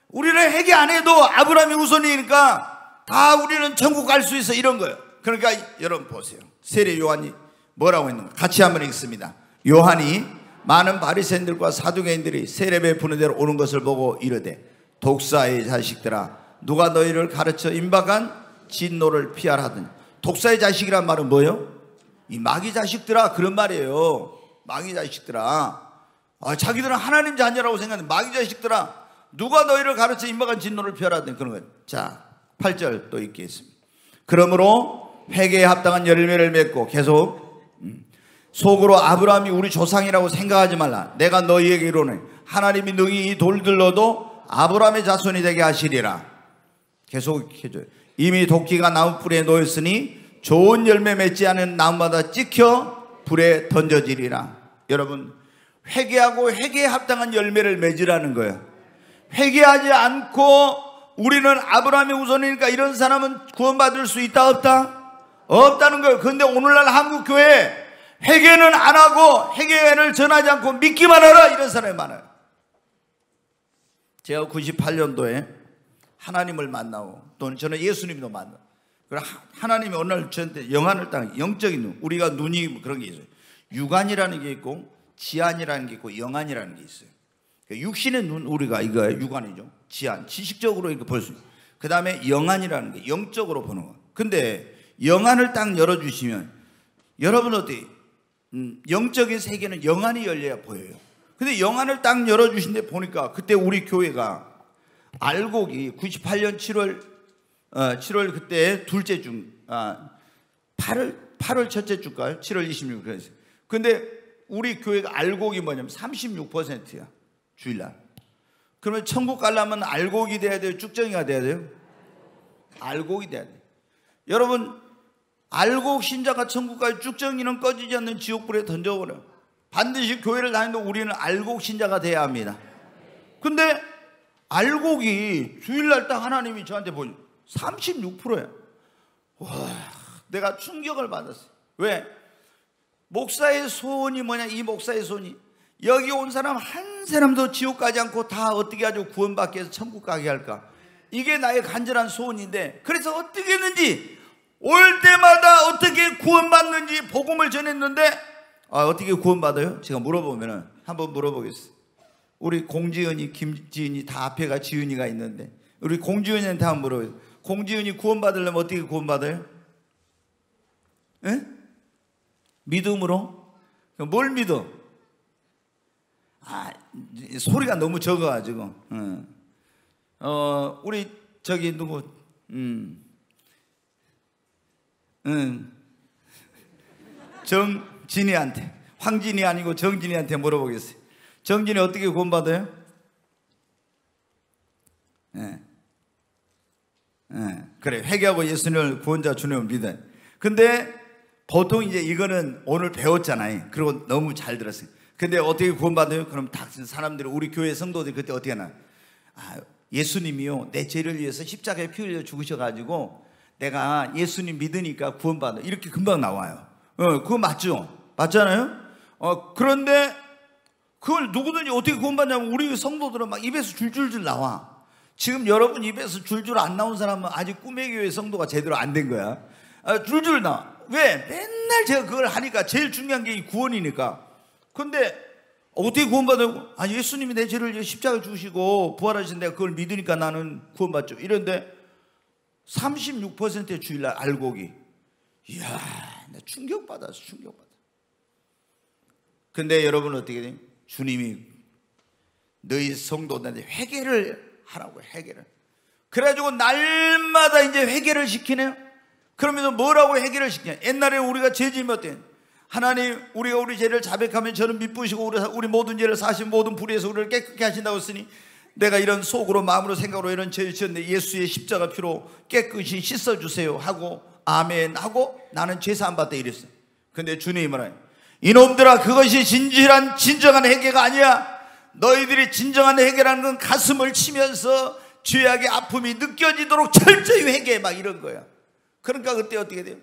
우리는 회개 안 해도 아브라함의 후손이니까 다 우리는 천국 갈 수 있어, 이런 거예요. 그러니까 여러분 보세요. 세례 요한이 뭐라고 했는가? 같이 한번 읽습니다. 요한이 많은 바리새인들과 사두개인들이 세례 베푸는 대로 오는 것을 보고 이르되 독사의 자식들아, 누가 너희를 가르쳐 임박한 진노를 피하라 하더니. 독사의 자식이란 말은 뭐예요? 이 마귀 자식들아, 그런 말이에요. 마귀 자식들아, 자기들은 하나님 자녀라고 생각하는데 마귀 자식들아, 누가 너희를 가르쳐 임박한 진노를 피하라 하더니, 그런 거예요. 자, 8절 또 읽겠습니다. 그러므로 회개에 합당한 열매를 맺고, 계속 속으로 아브라함이 우리 조상이라고 생각하지 말라. 내가 너희에게 이르노니 하나님이 능히 이 돌들로도 아브라함의 자손이 되게 하시리라. 계속 해줘요. 이미 도끼가 나무 뿌리에 놓였으니 좋은 열매 맺지 않은 나무마다 찍혀 불에 던져지리라. 여러분, 회개하고 회개에 합당한 열매를 맺으라는 거예요. 회개하지 않고 우리는 아브라함의 후손이니까 이런 사람은 구원받을 수 있다, 없다? 없다는 거예요. 그런데 오늘날 한국 교회 회개는 안 하고 회개를 전하지 않고 믿기만 하라, 이런 사람이 많아요. 제가 98년도에 하나님을 만나고, 또는 저는 예수님도 만나고, 하나님이 어느 날 저한테 영안을 딱, 영적인 눈, 우리가 눈이 그런 게 있어요. 육안이라는 게 있고 지안이라는 게 있고 영안이라는 게 있어요. 육신의 눈, 우리가 이거 육안이죠. 지안, 지식적으로 이렇게 볼 수 있어요. 그 다음에 영안이라는 게 영적으로 보는 거. 근데 영안을 딱 열어주시면 여러분 어때요? 영적인 세계는 영안이 열려야 보여요. 근데 영안을 딱 열어주신데 보니까 그때 우리 교회가 알곡이 98년 7월 그때 둘째 주, 8월 첫째 주일까요? 7월 26일 그랬어요. 근데 우리 교회가 알곡이 뭐냐면 36%야, 주일날. 그러면 천국 가려면 알곡이 돼야 돼요? 쭉정이가 돼야 돼요? 알곡이 돼야 돼요. 여러분, 알곡 신자가 천국 갈, 쭉정이는 꺼지지 않는 지옥불에 던져버려요. 반드시 교회를 다니는 우리는 알곡 신자가 돼야 합니다. 근데 알곡이 주일날 딱 하나님이 저한테 보니 36%야. 와, 내가 충격을 받았어요. 왜? 목사의 소원이 뭐냐? 이 목사의 소원이 여기 온 사람 한 사람도 지옥 가지 않고 다 어떻게 하죠? 구원받게 해서 천국 가게 할까? 이게 나의 간절한 소원인데, 그래서 어떻게 했는지, 올 때마다 어떻게 구원받는지 복음을 전했는데, 어떻게 구원받아요? 제가 물어보면은, 한번 물어보겠어요. 우리 공지은이, 김지은이 다 앞에가 지은이가 있는데, 우리 공지은이한테 한번 물어보세요. 공지은이 구원받으려면 어떻게 구원받아요? 에? 믿음으로? 뭘 믿어? 소리가 너무 적어가지고. 우리 저기 누구? 정진이한테, 황진이 아니고 정진이한테 물어보겠어요. 정진이 어떻게 구원받아요? 그래, 회개하고 예수님을 구원자 주님을 믿어요. 근데 보통 이제 이거는 오늘 배웠잖아요. 그리고 너무 잘 들었어요. 근데 어떻게 구원받아요? 그럼 다 사람들이, 우리 교회 성도들이 그때 어떻게 하나? 예수님이요, 내 죄를 위해서 십자가에 피 흘려 죽으셔가지고 내가 예수님 믿으니까 구원받아, 이렇게 금방 나와요. 그거 맞죠? 맞잖아요? 그런데 그걸 누구든지 어떻게 구원받냐면 우리 성도들은 막 입에서 줄줄줄 나와. 지금 여러분 입에서 줄줄 안 나온 사람은 아직 꿈의 교회 성도가 제대로 안 된 거야. 줄줄 나와. 왜? 맨날 제가 그걸 하니까. 제일 중요한 게 이 구원이니까. 근데 어떻게 구원받아요? 예수님이 내 죄를 십자가에 죽으시고 부활하신 내가 그걸 믿으니까 나는 구원받죠. 이런데 36%의 주일날 알곡이. 이야, 나 충격받았어, 충격받아. 근데 여러분 어떻게 돼요? 주님이 너희 성도들한테 회개를 하라고, 회개를. 그래가지고 날마다 이제 회개를 시키네요. 그러면서 뭐라고 회개를 시키냐? 옛날에 우리가 죄 지으면 어때요? 하나님, 우리가 우리 죄를 자백하면 저는 미쁘시고 우리 모든 죄를 사신 모든 불의에서 우리를 깨끗게 하신다고 했으니 내가 이런 속으로 마음으로 생각으로 이런 죄를 지었는데 예수의 십자가 피로 깨끗이 씻어주세요 하고 아멘 하고 나는 죄사함 받다 이랬어요. 근데 주님이 뭐라요? 이놈들아, 그것이 진정한 회개가 아니야. 너희들이 진정한 회개라는 건 가슴을 치면서 죄악의 아픔이 느껴지도록 철저히 회개해, 막 이런 거야. 그러니까 그때 어떻게 돼요?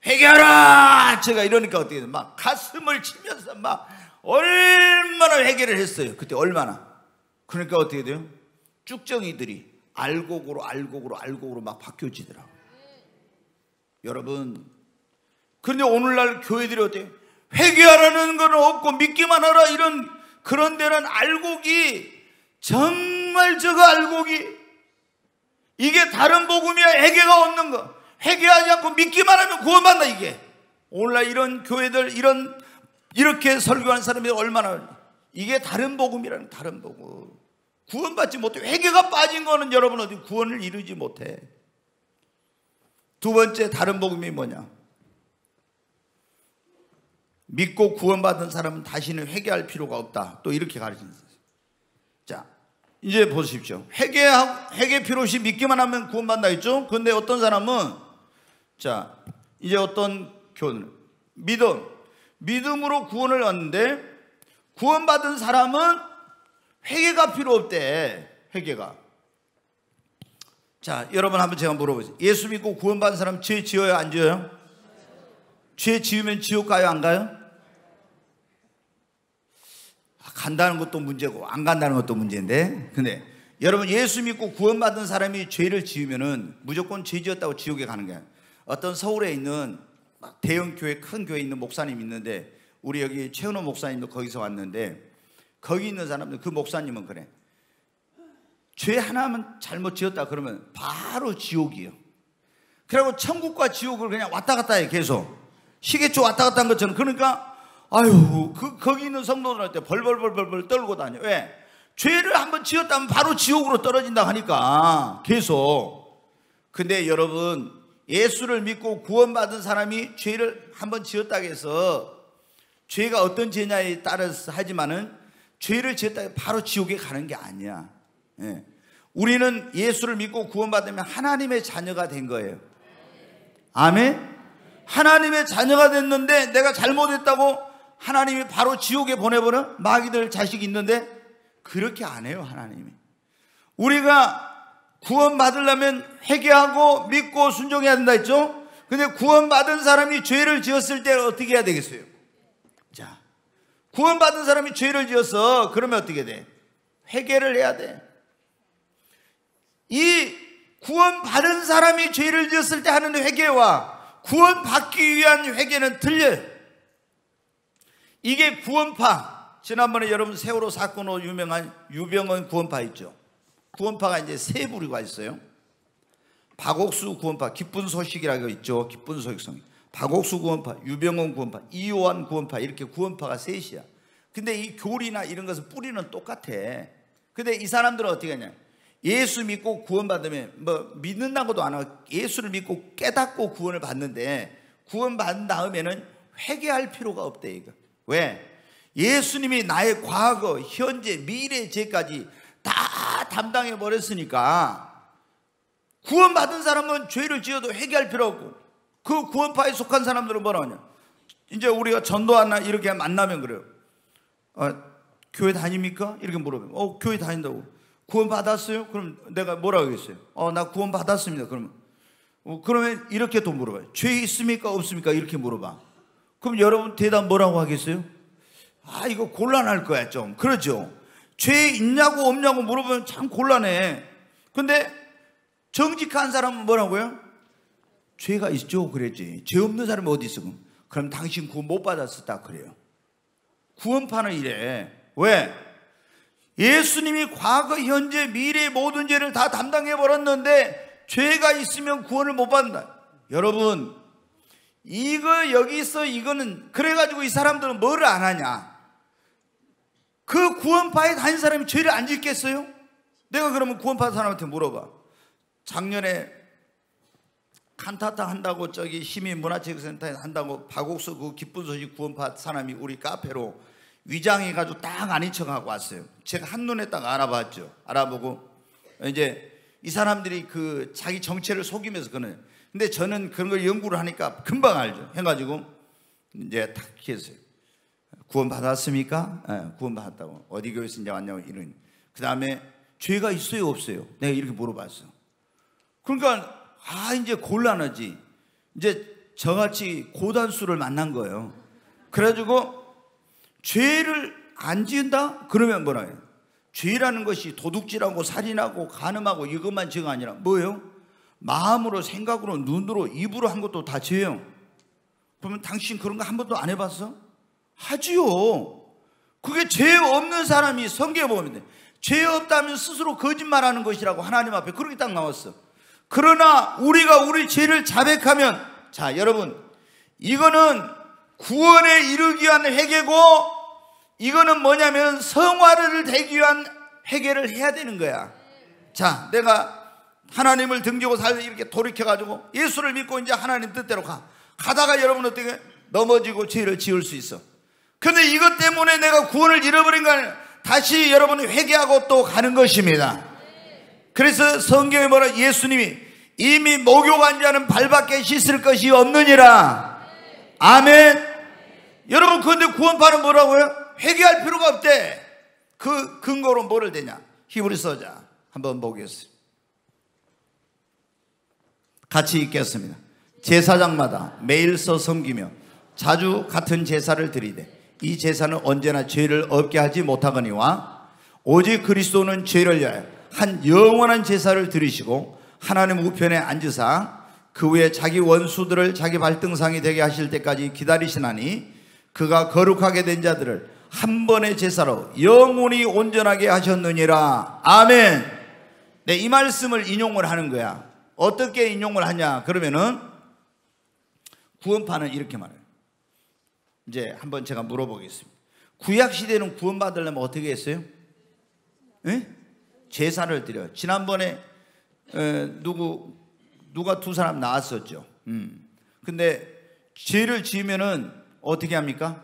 회개하라! 제가 이러니까 어떻게 돼요? 막 가슴을 치면서 막 얼마나 회개를 했어요. 그때 얼마나. 그러니까 어떻게 돼요? 쭉정이들이 알곡으로 막 바뀌어지더라고요. 여러분, 그런데 오늘날 교회들이 어때요? 회개하라는 건 없고 믿기만 하라, 이런. 그런 데는 알곡이 정말 적어. 알곡이 이게 다른 복음이야. 회개가 없는 거, 회개하지 않고 믿기만 하면 구원받는다. 이게 오늘날 이런 교회들, 이렇게 설교하는 사람이 얼마나, 이게 다른 복음이라는, 다른 복음. 구원받지 못해. 회개가 빠진 거는 여러분 어디 구원을 이루지 못해. 두 번째 다른 복음이 뭐냐? 믿고 구원받은 사람은 다시는 회개할 필요가 없다. 또 이렇게 가르칩니다. 자, 이제 보십시오. 회개 필요 없이 믿기만 하면 구원받는다 했죠? 그런데 어떤 사람은, 자, 이제 어떤 교훈을, 믿음으로 구원을 얻는데 구원받은 사람은 회개가 필요 없대. 회개가. 자, 여러분 한번 제가 물어보세요. 예수 믿고 구원받은 사람 죄 지어요, 안 지어요? 죄 지으면 지옥 가요, 안 가요? 간다는 것도 문제고 안 간다는 것도 문제인데, 근데 여러분 예수 믿고 구원받은 사람이 죄를 지으면은 무조건 죄 지었다고 지옥에 가는 거야. 어떤 서울에 있는 대형 교회, 큰 교회에 있는 목사님 있는데, 우리 여기 최은호 목사님도 거기서 왔는데, 거기 있는 사람들, 그 목사님은 그래. 죄 하나만 잘못 지었다 그러면 바로 지옥이에요. 그리고 천국과 지옥을 그냥 왔다 갔다 해. 계속 시계초 왔다 갔다 한 것처럼. 그러니까 거기 있는 성도들한테 벌벌 떨고 다녀. 왜? 죄를 한번 지었다면 바로 지옥으로 떨어진다 하니까 계속. 근데 여러분, 예수를 믿고 구원받은 사람이 죄를 한번 지었다고 해서 죄가 어떤 죄냐에 따라서 하지만은 죄를 지었다고 바로 지옥에 가는 게 아니야. 예. 우리는 예수를 믿고 구원받으면 하나님의 자녀가 된 거예요. 아멘? 하나님의 자녀가 됐는데 내가 잘못했다고 하나님이 바로 지옥에 보내버려? 마귀들 자식이 있는데 그렇게 안 해요. 하나님이. 우리가 구원받으려면 회개하고 믿고 순종해야 된다 했죠? 근데 구원받은 사람이 죄를 지었을 때 어떻게 해야 되겠어요? 자, 구원받은 사람이 죄를 지었어. 그러면 어떻게 돼? 회개를 해야 돼. 이 구원받은 사람이 죄를 지었을 때 하는 회개와 구원받기 위한 회개는 틀려요. 이게 구원파. 지난번에 여러분 세월호 사건으로 유명한 유병헌 구원파 있죠. 구원파가 이제 세 부류가 있어요. 박옥수 구원파, 기쁜 소식이라고 있죠. 기쁜 소식성. 박옥수 구원파, 유병원 구원파, 이요한 구원파 이렇게 구원파가 셋이야. 근데 이 교리나 이런 것은 뿌리는 똑같아. 근데 이 사람들은 어떻게 하냐? 예수 믿고 구원받으면 뭐 믿는다고도 안 하고 예수를 믿고 깨닫고 구원을 받는데 구원받은 다음에는 회개할 필요가 없대 이거. 왜? 예수님이 나의 과거, 현재, 미래 죄까지 다 담당해 버렸으니까 구원받은 사람은 죄를 지어도 회개할 필요 없고 그 구원파에 속한 사람들은 뭐라 하냐? 이제 우리가 전도하나 이렇게 만나면 그래요. 교회 다닙니까? 이렇게 물어보면 교회 다닌다고. 구원 받았어요? 그럼 내가 뭐라고 하겠어요? 나 구원 받았습니다. 그러면 이렇게 또 물어봐요. 죄 있습니까? 없습니까? 이렇게 물어봐. 그럼 여러분 대답 뭐라고 하겠어요? 이거 곤란할 거야 좀. 그렇죠? 죄 있냐고 없냐고 물어보면 참 곤란해. 근데 정직한 사람은 뭐라고요? 죄가 있죠. 그랬지. 죄 없는 사람이 어디 있어? 그럼 당신 구원 못 받았었다 그래요. 구원파는 이래. 왜? 예수님이 과거, 현재, 미래의 모든 죄를 다 담당해 버렸는데 죄가 있으면 구원을 못 받는다. 여러분, 이거 여기서 이거는 그래가지고 이 사람들은 뭐를 안 하냐? 그 구원파에 다닌 사람이 죄를 안 짓겠어요? 내가 그러면 구원파 사람한테 물어봐. 작년에 칸타타 한다고 저기 시민문화체육센터에 한다고 박옥수 그 기쁜 소식 구원파 사람이 우리 카페로 위장해가지고 딱 아닌 척하고 왔어요. 제가 한눈에 딱 알아봤죠. 알아보고 이제 이 사람들이 그 자기 정체를 속이면서 그러는. 근데 저는 그런 걸 연구를 하니까 금방 알죠. 해가지고 이제 딱 했어요. 구원 받았습니까? 네, 구원 받았다고. 어디 교회에서 이제 왔냐고 이러니. 그 다음에 죄가 있어요 없어요? 내가 이렇게 물어봤어. 그러니까 이제 곤란하지. 이제 저같이 고단수를 만난 거예요. 그래가지고 죄를 안 지은다? 그러면 뭐라 해요? 죄라는 것이 도둑질하고 살인하고 간음하고 이것만 죄가 아니라 뭐예요? 마음으로 생각으로 눈으로 입으로 한 것도 다 죄예요. 그러면 당신 그런 거 한 번도 안 해봤어? 하지요. 그게 죄 없는 사람이 성경에 보면 돼. 죄 없다면 스스로 거짓말하는 것이라고 하나님 앞에 그렇게 딱 나왔어. 그러나 우리가 우리 죄를 자백하면, 자 여러분, 이거는 구원에 이르기 위한 회개고 이거는 뭐냐면 성화를 되기 위한 회개를 해야 되는 거야. 자, 내가 하나님을 등지고 살다 이렇게 돌이켜가지고 예수를 믿고 이제 하나님 뜻대로 가다가 여러분 어떻게 넘어지고 죄를 지을 수 있어. 근데 이것 때문에 내가 구원을 잃어버린 거 아니야. 다시 여러분이 회개하고 또 가는 것입니다. 그래서 성경에 뭐라? 예수님이 이미 목욕한 자는 발밖에 씻을 것이 없느니라. 아멘. 여러분, 그런데 구원파는 뭐라고요? 회개할 필요가 없대. 그 근거로 뭐를 대냐? 히브리서자 한번 보겠습니다. 같이 읽겠습니다. 제사장마다 매일 서 섬기며 자주 같은 제사를 드리되 이 제사는 언제나 죄를 없게 하지 못하거니와 오직 그리스도는 죄를 위하여 한 영원한 제사를 드리시고 하나님 우편에 앉으사 그 후에 자기 원수들을 자기 발등상이 되게 하실 때까지 기다리시나니 그가 거룩하게 된 자들을 한 번의 제사로 영원히 온전하게 하셨느니라. 아멘. 네, 이 말씀을 인용을 하는 거야. 어떻게 인용을 하냐? 그러면은 구원파는 이렇게 말해요. 이제 한번 제가 물어보겠습니다. 구약 시대는 구원받으려면 어떻게 했어요? 에? 제사를 드려요. 지난번에 누가 두 사람 나왔었죠. 근데 죄를 지으면은 어떻게 합니까?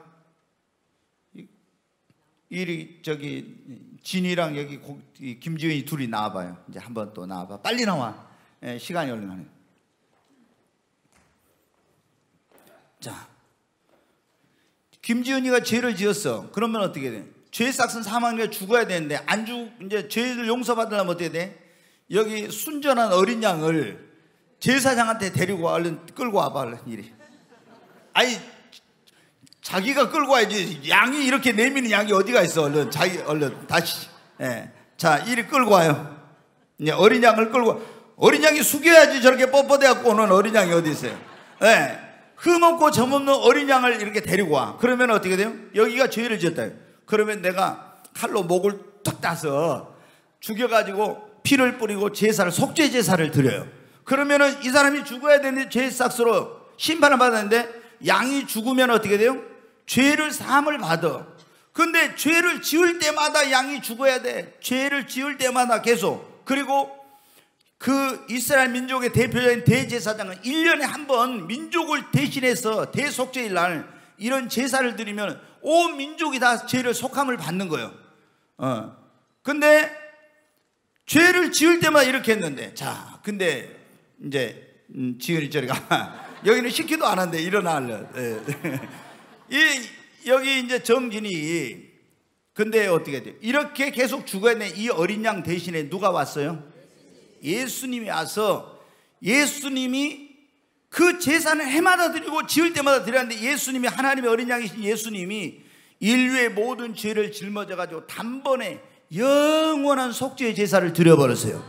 진이랑 여기 김지은이 둘이 나와봐요. 이제 한번 또 나와봐. 빨리 나와. 시간이 얼른 가네. 자, 김지은이가 죄를 지었어. 그러면 어떻게 돼? 죄 싹은 사망에 죽어야 되는데 이제 죄를 용서받으려면 어떻게 돼? 여기 순전한 어린 양을 제사장한테 데리고 와. 얼른 끌고 와봐. 얼른 이리. 아니, 자기가 끌고 와야지. 양이 이렇게 내미는 양이 어디가 있어? 얼른 다시. 자, 이리 끌고 와요. 이제 어린 양을 끌고. 어린 양이 숙여야지. 저렇게 뻣뻣해갖고 오는 어린 양이 어디 있어요? 흠없고 점없는 어린 양을 이렇게 데리고 와. 그러면 어떻게 돼요? 여기가 죄를 지었다. 그러면 내가 칼로 목을 툭 따서 죽여가지고 피를 뿌리고 속죄 제사를 드려요. 그러면은 이 사람이 죽어야 되는데 죄 싹스로 심판을 받았는데 양이 죽으면 어떻게 돼요? 죄를 사함을 받아. 근데 죄를 지을 때마다 양이 죽어야 돼. 죄를 지을 때마다 계속. 그리고 그 이스라엘 민족의 대표적인 대제사장은 1년에 한 번 민족을 대신해서 대속죄일 날 이런 제사를 드리면 온 민족이 다 죄를 속함을 받는 거예요. 근데 죄를 지을 때마다 이렇게 했는데, 자, 근데 이제 지은이 저리가 여기는 시키도 안 한대. 일어나려. 여기 이제 정진이, 근데 어떻게 돼? 이렇게 계속 죽어야 돼. 이 어린 양 대신에 누가 왔어요? 예수님이 와서, 예수님이 그 제사는 해마다 드리고 지을 때마다 드렸는데, 예수님이, 하나님의 어린 양이신 예수님이 인류의 모든 죄를 짊어져 가지고 단번에 영원한 속죄의 제사를 드려버렸어요.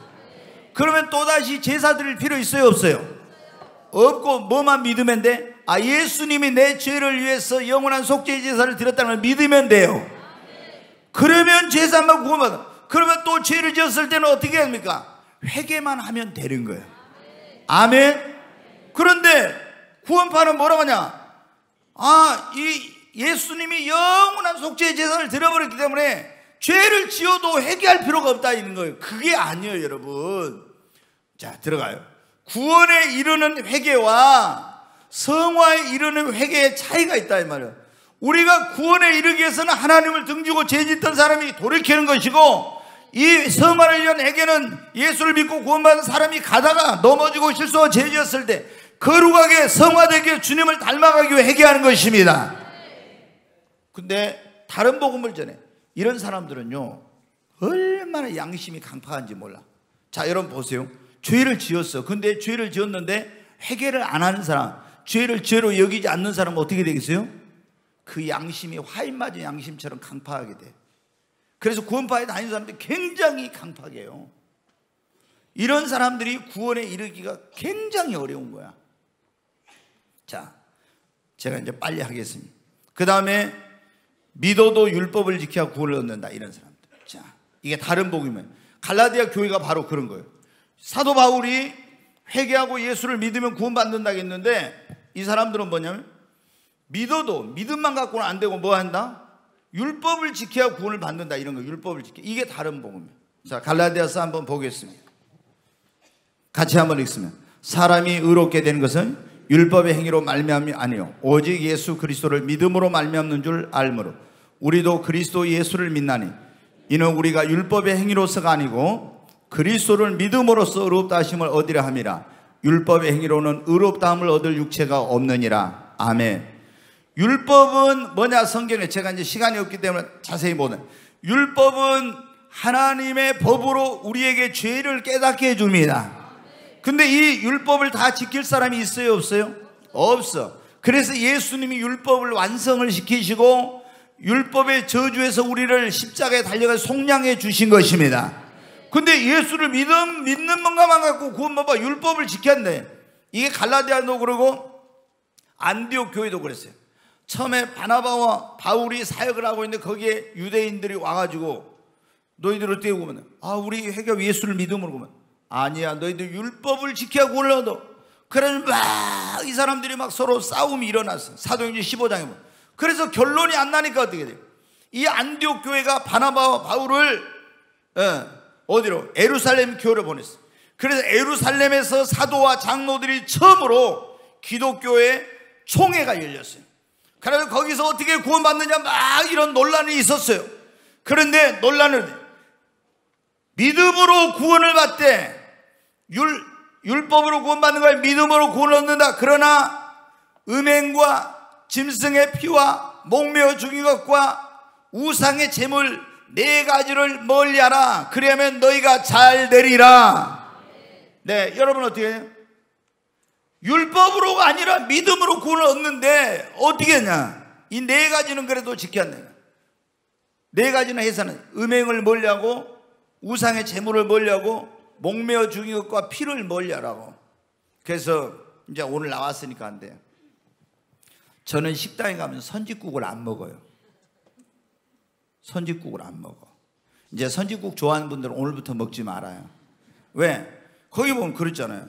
그러면 또다시 제사 드릴 필요 있어요, 없어요? 없고 뭐만 믿으면 돼? 예수님이 내 죄를 위해서 영원한 속죄의 제사를 드렸다는 걸 믿으면 돼요. 그러면 제사만 구원받아. 그러면 또 죄를 지었을 때는 어떻게 합니까? 회개만 하면 되는 거예요. 아멘. 그런데 구원파는 뭐라고 하냐? 이 예수님이 영원한 속죄의 제사를 드려버렸기 때문에 죄를 지어도 회개할 필요가 없다 이런 거예요. 그게 아니에요, 여러분. 자, 들어가요. 구원에 이르는 회개와 성화에 이르는 회개의 차이가 있다 이 말이에요. 우리가 구원에 이르기 위해서는 하나님을 등지고 죄짓던 사람이 돌이키는 것이고, 이 성화를 위한 회개는 예수를 믿고 구원받은 사람이 가다가 넘어지고 실수하고 죄지었을 때 거룩하게 성화되기 위해 주님을 닮아가기 위해 회개하는 것입니다. 근데 다른 복음을 전해 이런 사람들은요, 얼마나 양심이 강팍한지 몰라. 자, 여러분 보세요. 죄를 지었어. 근데 죄를 지었는데 회개를 안 하는 사람, 죄를 죄로 여기지 않는 사람은 어떻게 되겠어요? 그 양심이 화인 맞은 양심처럼 강팍하게 돼. 그래서 구원파에 다니는 사람들이 굉장히 강팍해요. 이런 사람들이 구원에 이르기가 굉장히 어려운 거야. 자, 제가 이제 빨리 하겠습니다. 그 다음에 믿어도 율법을 지켜야 구원을 얻는다, 이런 사람들. 자, 이게 다른 복음이에요. 갈라디아 교회가 바로 그런 거예요. 사도 바울이 회개하고 예수를 믿으면 구원받는다고 했는데, 이 사람들은 뭐냐면 믿어도 믿음만 갖고는 안 되고 뭐 한다? 율법을 지켜야 구원을 받는다, 이런 거예요. 율법을 지켜. 이게 다른 복음이에요. 자, 갈라디아서 한번 보겠습니다. 같이 한번 읽습니다. 사람이 의롭게 되는 것은 율법의 행위로 말미암이 아니요 오직 예수 그리스도를 믿음으로 말미암는 줄 알므로 우리도 그리스도 예수를 믿나니 이는 우리가 율법의 행위로서가 아니고 그리스도를 믿음으로써 의롭다 하심을 얻으려 함이라. 율법의 행위로는 의롭다 함을 얻을 육체가 없느니라. 아멘. 율법은 뭐냐? 성경에 제가 이제 시간이 없기 때문에 자세히 보는, 율법은 하나님의 법으로 우리에게 죄를 깨닫게 해줍니다. 근데 이 율법을 다 지킬 사람이 있어요, 없어요? 없어. 그래서 예수님이 율법을 완성을 시키시고 율법의 저주에서 우리를 십자가에 달려가 속량해 주신 것입니다. 근데 예수를 믿는 것만 갖고 구원받아 율법을 지켰네. 이게 갈라디아도 그러고 안디옥 교회도 그랬어요. 처음에 바나바와 바울이 사역을 하고 있는데 거기에 유대인들이 와가지고 너희들 어떻게 보면 우리 회개하고 예수를 믿음으로 보면 아니야, 너희들 율법을 지켜야 구원을 얻어. 그래서 막 이 사람들이 막 서로 싸움이 일어났어. 사도행전 15장에 보면. 그래서 결론이 안 나니까 어떻게 돼요? 이 안디옥 교회가 바나바와 바울을 어디로? 에루살렘 교회로 보냈어. 그래서 에루살렘에서 사도와 장로들이 처음으로 기독교의 총회가 열렸어요. 그래서 거기서 어떻게 구원받느냐 막 이런 논란이 있었어요. 그런데 논란을 믿음으로 구원을 받되 율법으로 구원받는 걸 믿음으로 구원을 얻는다. 그러나 음행과 짐승의 피와 목매어 죽인 것과 우상의 제물 4가지를 멀리하라. 그리하면 너희가 잘 되리라. 네, 여러분 어떻게 해요? 율법으로가 아니라 믿음으로 구원을 얻는데 어떻게 했냐? 이 4가지는 그래도 지켜야 돼. 4가지는 해서는 음행을 멀리하고 우상의 제물을 멀리하고 목매어 죽인 것과 피를 멀리하라고. 그래서 이제 오늘 나왔으니까 안 돼요. 저는 식당에 가면 선짓국을 안 먹어요. 선짓국을 안 먹어. 이제 선짓국 좋아하는 분들은 오늘부터 먹지 말아요. 왜? 거기 보면 그렇잖아요.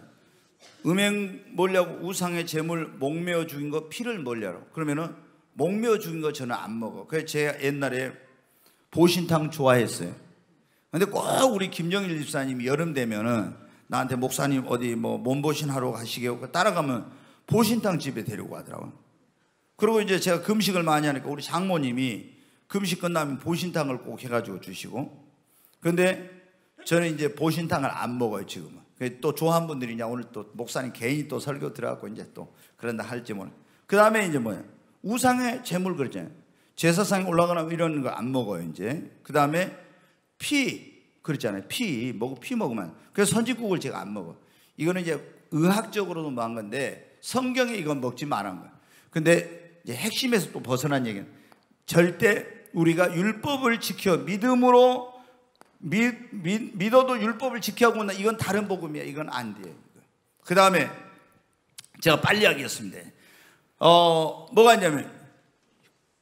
음행 먹으려고 우상의 제물 목매어 죽인 거 피를 먹으려고 그러면은 목매어 죽인 거 저는 안 먹어. 그래서 제가 옛날에 보신탕 좋아했어요. 근데 꼭 우리 김정일 집사님이 여름 되면은 나한테 목사님 어디 뭐 몸보신 하러 가시게요 따라가면 보신탕 집에 데리고 가더라고요. 그리고 이제 제가 금식을 많이 하니까 우리 장모님이 금식 끝나면 보신탕을 꼭 해가지고 주시고, 근데 저는 이제 보신탕을 안 먹어요 지금은. 또 좋아하는 분들이냐 오늘 또 목사님 개인이 또 설교 들어갖고 이제 또 그런다 할지 모르. 그 다음에 이제 뭐야 우상의 제물 그러잖아요. 제사상에 올라가나 이런 거 안 먹어요 이제. 그 다음에 피 그렇잖아요. 피 먹으면 그래서 선지국을 제가 안 먹어. 이거는 이제 의학적으로도 뭐한 건데 성경에 이건 먹지 말한 거예요. 근데 이제 핵심에서 또 벗어난 얘기는 절대 우리가 율법을 지켜 믿음으로 믿어도 율법을 지켜하고 있나 이건 다른 복음이야. 이건 안 돼요. 그 다음에 제가 빨리 하겠습니다. 뭐가 있냐면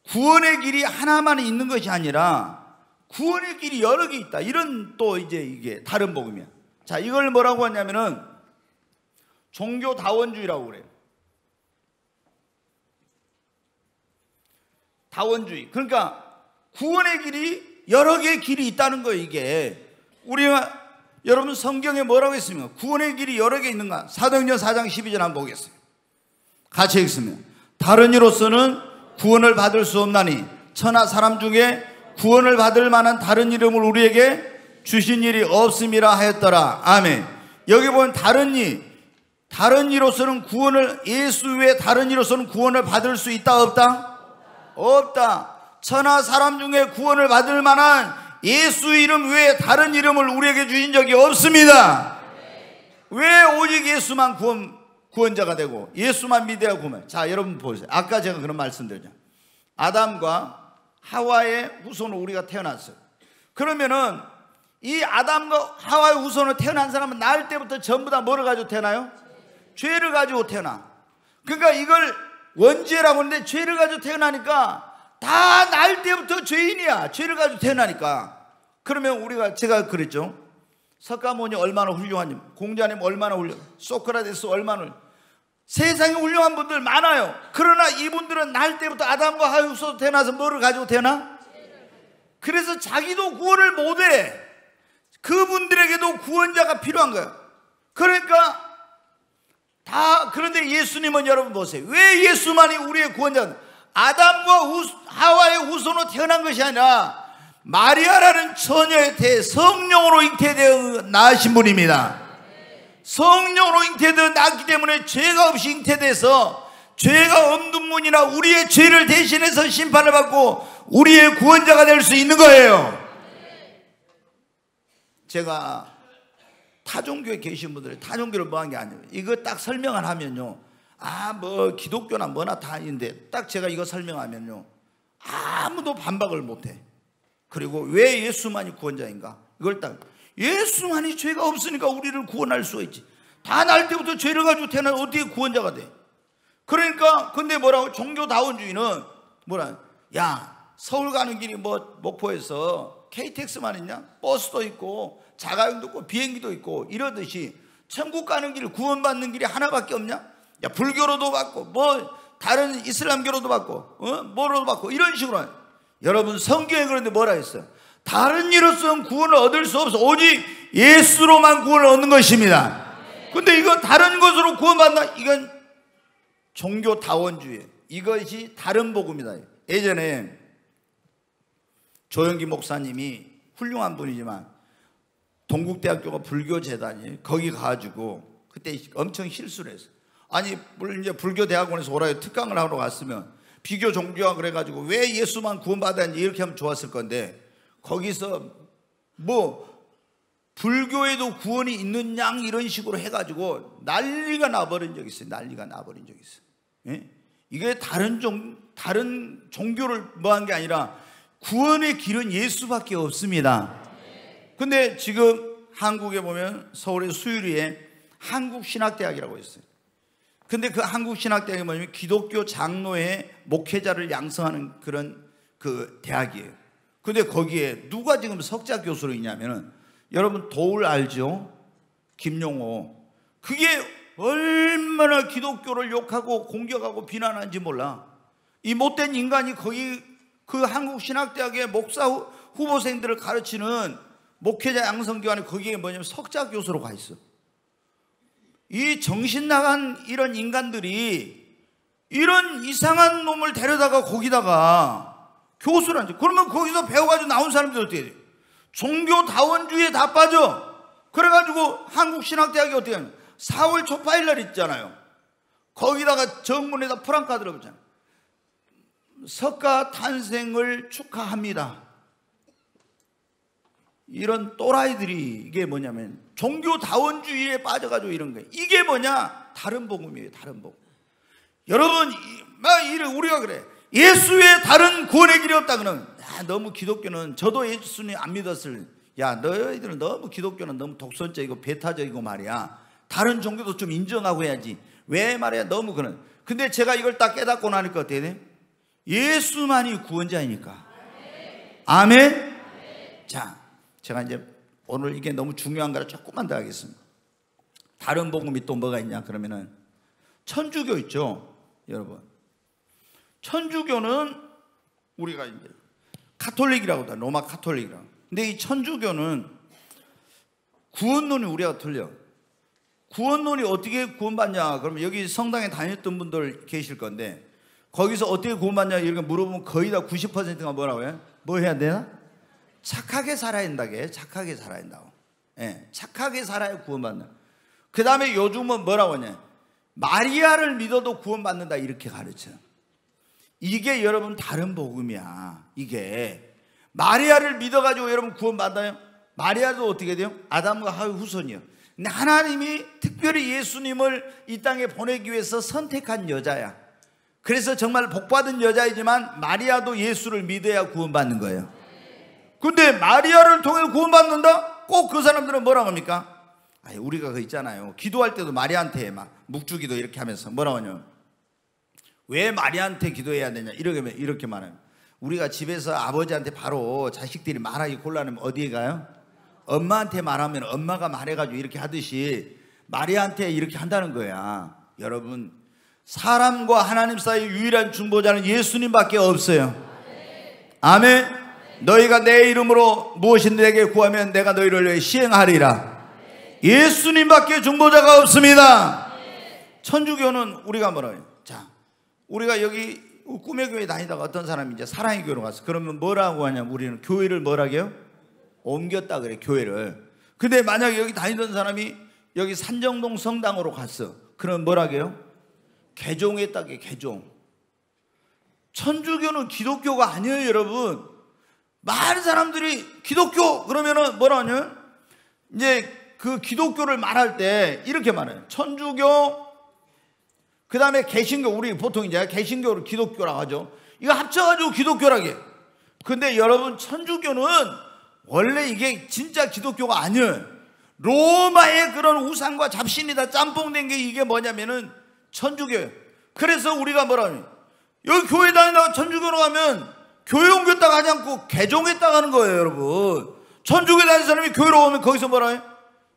구원의 길이 하나만 있는 것이 아니라 구원의 길이 여러 개 있다. 이런 또 이제 이게 다른 복음이야. 자, 이걸 뭐라고 하냐면은 종교다원주의라고 그래요. 다원주의. 그러니까 구원의 길이 여러 개의 길이 있다는 거예요. 이게 우리가 여러분 성경에 뭐라고 했습니까? 구원의 길이 여러 개 있는가? 사도행전 4장 12절 한번 보겠습니다. 같이 읽습니다. 다른 이로서는 구원을 받을 수 없나니 천하 사람 중에 구원을 받을 만한 다른 이름을 우리에게 주신 일이 없음이라 하였더라. 아멘. 여기 보면 다른 이로서는 구원을 예수 외에 다른 이로서는 구원을 받을 수 있다 없다? 없다. 천하 사람 중에 구원을 받을 만한 예수 이름 외에 다른 이름을 우리에게 주신 적이 없습니다. 왜 오직 예수만 구원자가 되고 예수만 믿어야 구원. 자, 여러분 보세요. 아까 제가 그런 말씀드렸죠. 아담과 하와의 후손으로 우리가 태어났어요. 그러면은 이 아담과 하와의 후손으로 태어난 사람은 낳을 때부터 전부 다 뭐를 가지고 태어나요? 죄를 가지고 태어나. 그러니까 이걸 원죄라고 하는데 죄를 가지고 태어나니까 다 낳을 때부터 죄인이야. 죄를 가지고 태어나니까. 그러면 제가 그랬죠. 석가모니 얼마나 훌륭한지, 공자님 얼마나 소크라테스 얼마나 세상에 훌륭한 분들 많아요. 그러나 이분들은 낳을 때부터 아담과 하와 후손으로 태어나서 뭐를 가지고 태어나? 그래서 자기도 구원을 못해. 그분들에게도 구원자가 필요한 거예요. 그러니까 그런데 예수님은 여러분 보세요. 왜 예수만이 우리의 구원자가? 아담과 하와의 후손으로 태어난 것이 아니라 마리아라는 처녀의 태에 성령으로 잉태되어 낳으신 분입니다. 성령으로 잉태되어 낳기 때문에 죄가 없이 잉태돼서 죄가 없는 분이나 우리의 죄를 대신해서 심판을 받고 우리의 구원자가 될 수 있는 거예요. 제가 타종교에 계신 분들이 타종교를 뭐 한 게 아니에요. 이거 딱 설명을 하면요, 뭐 기독교나 뭐나 다 있는데 딱 제가 이거 설명하면요 아무도 반박을 못해. 그리고 왜 예수만이 구원자인가? 이걸 딱 예수만이 죄가 없으니까 우리를 구원할 수가 있지. 다 날 때부터 죄를 가지고 태어나면 어떻게 구원자가 돼? 그러니까 근데 뭐라고? 종교다원주의는 야, 서울 가는 길이 뭐 목포에서 KTX만 있냐? 버스도 있고 자가용도 있고 비행기도 있고 이러듯이 천국 가는 길, 구원받는 길이 하나밖에 없냐? 야, 불교로도 받고 뭐 다른 이슬람교로도 받고 뭐로도 받고 이런 식으로. 여러분 성경에 그런데 뭐라 했어요? 다른 이로서는 구원을 얻을 수 없어. 오직 예수로만 구원을 얻는 것입니다. 근데 이거 다른 것으로 구원받나? 이건 종교다원주의. 이것이 다른 복음이다. 예전에 조영기 목사님이 훌륭한 분이지만 동국대학교가 불교재단이 거기 가가지고 그때 엄청 실수를 했어요. 아니 이제 불교대학원에서 오라고 특강을 하러 갔으면 비교 종교학 그래가지고 왜 예수만 구원받았는지 이렇게 하면 좋았을 건데 거기서 뭐 불교에도 구원이 있는 양 이런 식으로 해가지고 난리가 나버린 적이 있어요. 난리가 나버린 적이 있어요. 예? 이게 다른 종교를 뭐 한 게 아니라 구원의 길은 예수밖에 없습니다. 근데 지금 한국에 보면 서울의 수유리에 한국신학대학이라고 있어요. 근데 그 한국신학대학이 뭐냐면 기독교 장로회 목회자를 양성하는 그런 그 대학이에요. 근데 거기에 누가 지금 석자 교수로 있냐면은 여러분 도울 알죠? 김용호. 그게 얼마나 기독교를 욕하고 공격하고 비난하는지 몰라. 이 못된 인간이 거기 그 한국신학대학의 목사 후보생들을 가르치는 목회자 양성교환이 거기에 뭐냐면 석자 교수로 가 있어. 이 정신 나간 이런 인간들이 이런 이상한 놈을 데려다가 거기다가 교수를 앉아. 그러면 거기서 배워가지고 나온 사람들이 어떻게 돼? 종교다원주의에 다 빠져. 그래가지고 한국신학대학이 어떻게 하냐? 4월 초파일 날 있잖아요. 거기다가 정문에다 프랑카드를 붙잖아요. 석가 탄생을 축하합니다. 이런 또라이들이 이게 뭐냐면 종교다원주의에 빠져가지고 이런 거예요. 이게 뭐냐? 다른 복음이에요. 다른 복음. 여러분 우리가 그래. 예수 외에 다른 구원의 길이 없다 그러면 너무 기독교는 저도 예수님 안 믿었을 너희들은 너무 기독교는 너무 독선적이고 배타적이고 말이야. 다른 종교도 좀 인정하고 해야지. 왜 말이야 너무 그런. 근데 제가 이걸 딱 깨닫고 나니까 어떻게 돼? 예수만이 구원자이니까. 아멘. 자, 제가 이제 오늘 이게 너무 중요한 거라 조금만 더 하겠습니다. 다른 복음이 또 뭐가 있냐 그러면은 천주교 있죠, 여러분. 천주교는 우리가 이제 카톨릭이라고 다 로마 카톨릭이라고. 근데 이 천주교는 구원론이 우리가 틀려. 구원론이 어떻게 구원받냐? 그러면 여기 성당에 다녔던 분들 계실 건데 거기서 어떻게 구원받냐 이렇게 물어보면 거의 다 90%가 뭐라고 해요? 뭐 해야 되나? 착하게 살아야 된다게. 착하게 살아야 된다고. 예, 착하게 살아야 구원받는. 그 다음에 요즘은 뭐라고 하냐? 마리아를 믿어도 구원받는다 이렇게 가르쳐. 이게 여러분 다른 복음이야. 이게 마리아를 믿어가지고 여러분 구원받아요? 마리아도 어떻게 돼요? 아담과 하위 후손이요. 근데 하나님이 특별히 예수님을 이 땅에 보내기 위해서 선택한 여자야. 그래서 정말 복받은 여자이지만 마리아도 예수를 믿어야 구원받는 거예요. 근데 마리아를 통해서 구원받는다? 꼭 그 사람들은 뭐라고 합니까? 우리가 그 있잖아요. 기도할 때도 마리아한테 막 묵주기도 이렇게 하면서 뭐라고 하냐? 왜 마리아한테 기도해야 되냐? 이렇게 말해요. 우리가 집에서 아버지한테 바로 자식들이 말하기 곤란하면 어디에 가요? 엄마한테 말하면 엄마가 말해가지고 이렇게 하듯이 마리아한테 이렇게 한다는 거야. 여러분, 사람과 하나님 사이 유일한 중보자는 예수님밖에 없어요. 아멘. 너희가 내 이름으로 무엇이든 내게 구하면 내가 너희를 위해 시행하리라. 예수님밖에 중보자가 없습니다. 천주교는 우리가 뭐라고요? 자, 우리가 여기 꿈의 교회 다니다가 어떤 사람이 이제 사랑의 교회로 갔어. 그러면 뭐라고 하냐면 우리는 교회를 뭐라고 해요? 옮겼다 그래, 교회를. 근데 만약에 여기 다니던 사람이 여기 산정동 성당으로 갔어. 그럼 뭐라고 해요? 개종했다게, 개종. 천주교는 기독교가 아니에요, 여러분. 많은 사람들이 기독교 그러면은 뭐라 하냐? 이제 그 기독교를 말할 때 이렇게 말해요. 천주교, 그 다음에 개신교, 우리 보통 이제 개신교를 기독교라고 하죠. 이거 합쳐가지고 기독교라고 해요. 근데 여러분, 천주교는 원래 이게 진짜 기독교가 아니에요. 로마의 그런 우상과 잡신이 다 짬뽕된 게 이게 뭐냐면은 천주교예요. 그래서 우리가 뭐라 하냐? 여기 교회 다니다가 천주교로 가면 교회 옮겼다가 하지 않고 개종했다가 하는 거예요, 여러분. 천주교에 다니는 사람이 교회로 오면 거기서 뭐라 해요?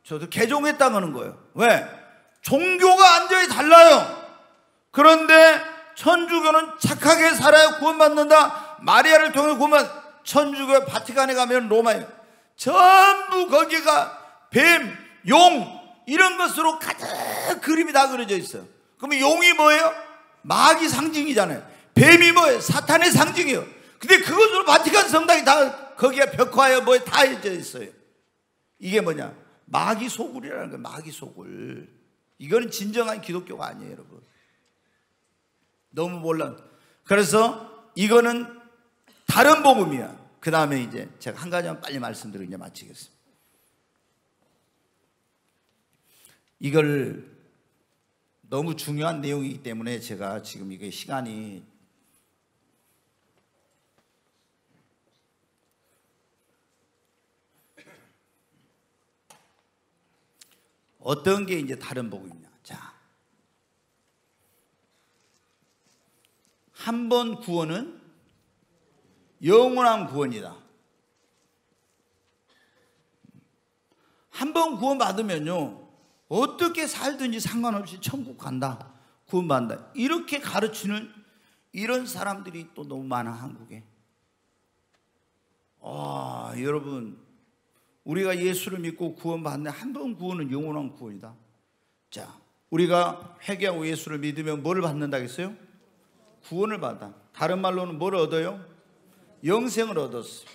저도 개종했다가 하는 거예요. 왜? 종교가 완전히 달라요. 그런데 천주교는 착하게 살아야 구원받는다. 마리아를 통해 구원받. 천주교 바티칸에 가면 로마에 전부 거기가 뱀, 용 이런 것으로 가득 그림이 다 그려져 있어요. 그러면 용이 뭐예요? 마귀 상징이잖아요. 뱀이 뭐예요? 사탄의 상징이에요. 근데 그것으로 바티칸 성당이 다 거기에 벽화에 뭐에 다 해져 있어요. 이게 뭐냐? 마귀 소굴이라는 거예요. 마귀 소굴. 이거는 진정한 기독교가 아니에요, 여러분. 너무 몰라. 그래서 이거는 다른 복음이야. 그 다음에 이제 제가 한 가지만 빨리 말씀드리고 이제 마치겠습니다. 이걸 너무 중요한 내용이기 때문에 제가 지금 이게 시간이 어떤 게 이제 다른 복음이냐. 자, 한 번 구원은 영원한 구원이다. 한 번 구원 받으면요, 어떻게 살든지 상관없이 천국 간다, 구원받는다, 이렇게 가르치는 이런 사람들이 또 너무 많아, 한국에. 여러분, 우리가 예수를 믿고 구원받는데 한 번 구원은 영원한 구원이다. 자, 우리가 회개하고 예수를 믿으면 뭐를 받는다 했어요? 구원을 받아. 다른 말로는 뭘 얻어요? 영생을 얻었어.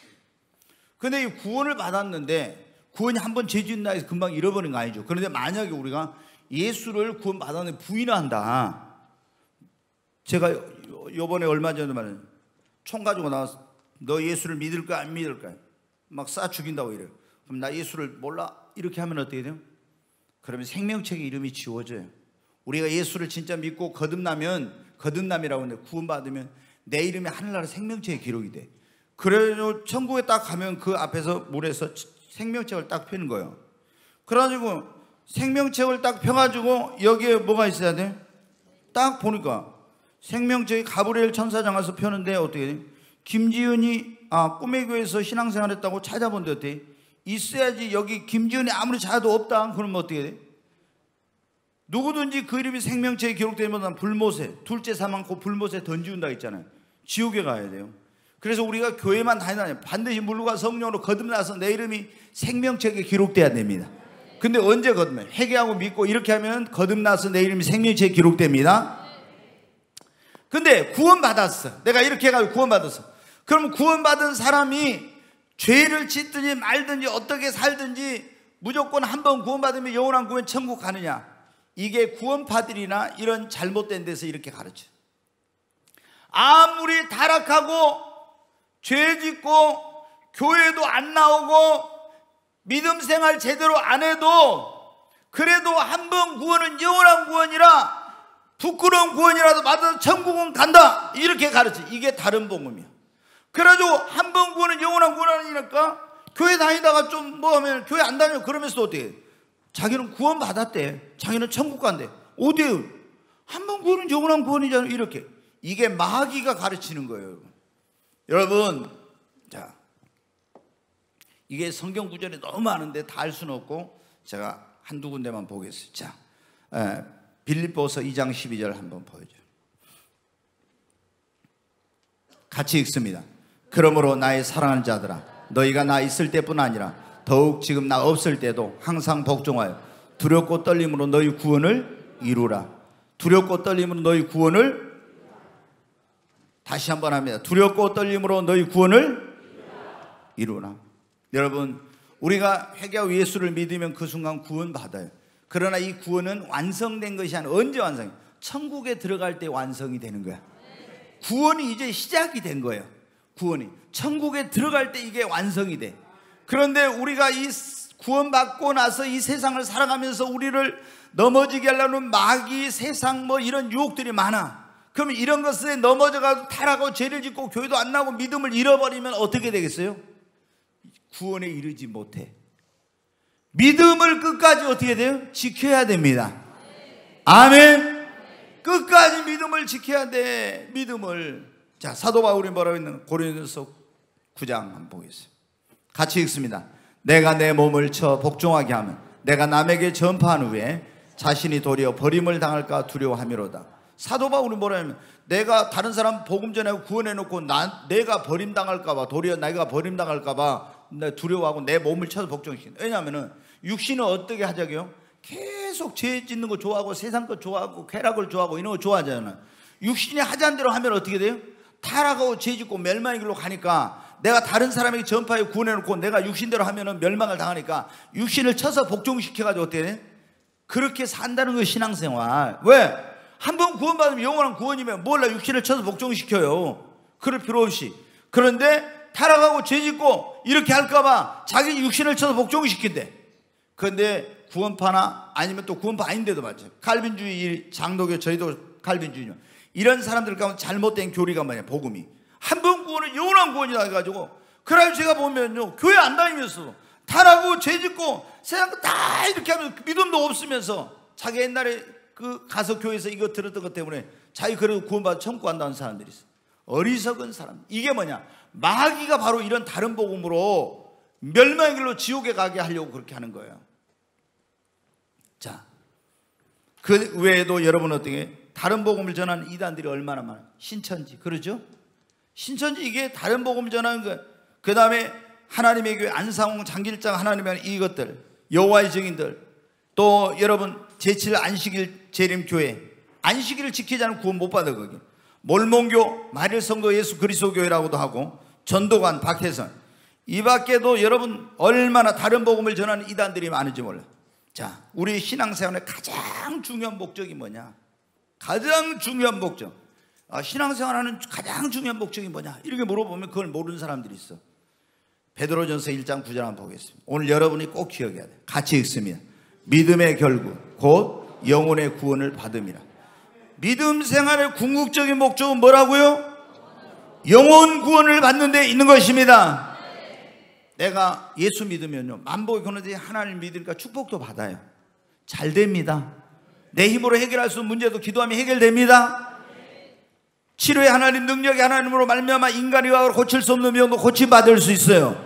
근데 이 구원을 받았는데, 구원이 한 번 죄 짓는다 해서 금방 잃어버린 거 아니죠. 그런데 만약에 우리가 예수를 구원 받았는데 부인한다. 제가 요번에 얼마 전에 말했는데, 총 가지고 나와서 너 예수를 믿을까 안 믿을까 막 쏴 죽인다고 이래요. 그럼 나 예수를 몰라, 이렇게 하면 어떻게 돼요? 그러면 생명책의 이름이 지워져요. 우리가 예수를 진짜 믿고 거듭남이라고 하는데 구원받으면 내 이름이 하늘나라 생명책에 기록이 돼. 그래서 천국에 딱 가면 그 앞에서 물에서 생명책을 딱 펴는 거예요. 그래가지고 생명책을 딱 펴가지고 여기에 뭐가 있어야 돼? 딱 보니까 생명책이 가브리엘 천사장 와서 펴는데 어떻게 돼? 김지은이 꿈의 교회에서 신앙생활 했다고 찾아본데 어떻게 있어야지. 여기 김지은이 아무리 찾아도 없다. 그러면 어떻게 돼? 누구든지 그 이름이 생명책에 기록되면 불못에, 둘째 사망코 불못에 던지운다 했잖아요. 지옥에 가야 돼요. 그래서 우리가 교회만 다니다니 반드시 물과 성령으로 거듭나서 내 이름이 생명책에 기록돼야 됩니다. 근데 언제 거듭나요? 회개하고 믿고 이렇게 하면 거듭나서 내 이름이 생명책에 기록됩니다. 근데 구원받았어. 내가 이렇게 해가지고 구원받았어. 그럼 구원받은 사람이 죄를 짓든지 말든지 어떻게 살든지 무조건 한 번 구원받으면 영원한 구원 천국 가느냐? 이게 구원파들이나 이런 잘못된 데서 이렇게 가르쳐. 아무리 타락하고 죄 짓고 교회도 안 나오고 믿음 생활 제대로 안 해도 그래도 한 번 구원은 영원한 구원이라 부끄러운 구원이라도 받아서 천국은 간다, 이렇게 가르쳐. 이게 다른 복음이야. 그래가지고 한 번 구원은 영원한 구원이니까 교회 다니다가 좀 뭐 하면 교회 안 다녀. 그러면서 어떻게 해? 자기는 구원 받았대. 자기는 천국 간대. 어디에요? 한 번 구원은 영원한 구원이잖아. 이렇게. 이게 마귀가 가르치는 거예요. 여러분, 자, 이게 성경 구절이 너무 많은데 다 알 수는 없고 제가 한두 군데만 보겠습니다. 자, 빌립보서 2장 12절 한번 보여줘요. 같이 읽습니다. 그러므로 나의 사랑하는 자들아, 너희가 나 있을 때뿐 아니라 더욱 지금 나 없을 때도 항상 복종하여 두렵고 떨림으로 너희 구원을 이루라. 두렵고 떨림으로 너희 구원을, 다시 한번 합니다. 두렵고 떨림으로 너희 구원을 이루라. 여러분, 우리가 회개하고 예수를 믿으면 그 순간 구원 받아요. 그러나 이 구원은 완성된 것이 아니라 언제 완성이? 천국에 들어갈 때 완성이 되는 거야. 구원이 이제 시작이 된 거예요. 구원이 천국에 들어갈 때 이게 완성이 돼. 그런데 우리가 이 구원받고 나서 이 세상을 살아가면서 우리를 넘어지게 하려는 마귀, 세상 뭐 이런 유혹들이 많아. 그러면 이런 것에 넘어져가지고 타락하고 죄를 짓고 교회도 안 나오고 믿음을 잃어버리면 어떻게 되겠어요? 구원에 이르지 못해. 믿음을 끝까지 어떻게 돼요? 지켜야 됩니다. 아멘. 끝까지 믿음을 지켜야 돼. 믿음을. 자, 사도 바울이 뭐라고 했는 고린도서 9장 한번 보겠습니다. 같이 읽습니다. 내가 내 몸을 쳐 복종하게 하면 내가 남에게 전파한 후에 자신이 도리어 버림을 당할까 두려워하미로다. 사도 바울이 뭐라냐면 내가 다른 사람 복음 전하고 구원해놓고 내가 버림당할까 봐, 도리어 내가 버림당할까 봐 두려워하고 내 몸을 쳐서 복종시킨다. 왜냐하면 육신은 어떻게 하자고요? 계속 죄 짓는 거 좋아하고 세상 거 좋아하고 쾌락을 좋아하고 이런 거 좋아하잖아요. 육신이 하자는 대로 하면 어떻게 돼요? 타락하고 죄 짓고 멸망의 길로 가니까, 내가 다른 사람에게 전파해 구원해놓고 내가 육신대로 하면 멸망을 당하니까 육신을 쳐서 복종시켜가지고 어떻게 돼? 그렇게 산다는 거 신앙생활. 왜? 한 번 구원받으면 영원한 구원이면 몰라 육신을 쳐서 복종시켜요. 그럴 필요 없이. 그런데 타락하고 죄 짓고 이렇게 할까봐 자기 육신을 쳐서 복종시킨대. 그런데 구원파나 아니면 또 구원파 아닌데도 맞죠. 칼빈주의 장로교, 저희도 칼빈주의죠. 이런 사람들 가운데 잘못된 교리가 뭐냐, 복음이 한 번 구원은 영원한 구원이다 해가지고, 그래서 제가 보면요, 교회 안 다니면서 타락하고 죄 짓고 세상 거 다 이렇게 하면 믿음도 없으면서 자기 옛날에 그 가서 교회에서 이거 들었던 것 때문에 자기 그래도 구원받아 천국 간다는 사람들이 있어. 어리석은 사람. 이게 뭐냐, 마귀가 바로 이런 다른 복음으로 멸망의 길로 지옥에 가게 하려고 그렇게 하는 거예요. 자, 그 외에도 여러분 어떻게 다른 복음을 전하는 이단들이 얼마나 많아요? 신천지, 그러죠? 신천지 이게 다른 복음을 전하는 거. 그 다음에 하나님의 교회 안상홍 장길장 하나님의 이것들, 여호와의 증인들, 또 여러분 제7 안식일 재림교회, 안식일을 지키지 않으면 구원 못 받아. 거기 몰몬교 말일성도 예수 그리스도 교회라고도 하고, 전도관 박혜선, 이 밖에도 여러분 얼마나 다른 복음을 전하는 이단들이 많은지 몰라. 자, 우리 신앙생활의 가장 중요한 목적이 뭐냐? 가장 중요한 목적, 신앙생활하는 가장 중요한 목적이 뭐냐? 이렇게 물어보면 그걸 모르는 사람들이 있어. 베드로전서 1장 9절 한번 보겠습니다. 오늘 여러분이 꼭 기억해야 돼. 같이 읽습니다. 믿음의 결국 곧 영혼의 구원을 받음이라. 믿음 생활의 궁극적인 목적은 뭐라고요? 영혼 구원을 받는 데 있는 것입니다. 내가 예수 믿으면요, 만복의 근원이 하나님 믿으니까 축복도 받아요. 잘 됩니다. 내 힘으로 해결할 수 없는 문제도 기도하면 해결됩니다. 치료의 하나님, 능력의 하나님으로 말미암아 인간이 와 고칠 수 없는 병도 고침받을 수 있어요.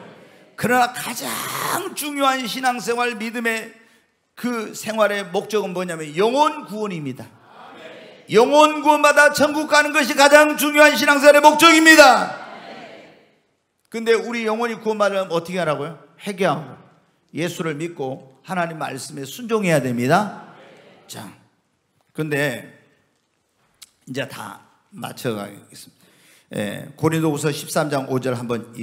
그러나 가장 중요한 신앙생활, 믿음의 그 생활의 목적은 뭐냐면 영혼 구원입니다. 영혼 구원받아 천국 가는 것이 가장 중요한 신앙생활의 목적입니다. 근데 우리 영혼이 구원받으려면 어떻게 하라고요? 회개하고 예수를 믿고 하나님 말씀에 순종해야 됩니다. 자, 근데 이제 다 맞춰가겠습니다. 고린도후서 13장 5절 한번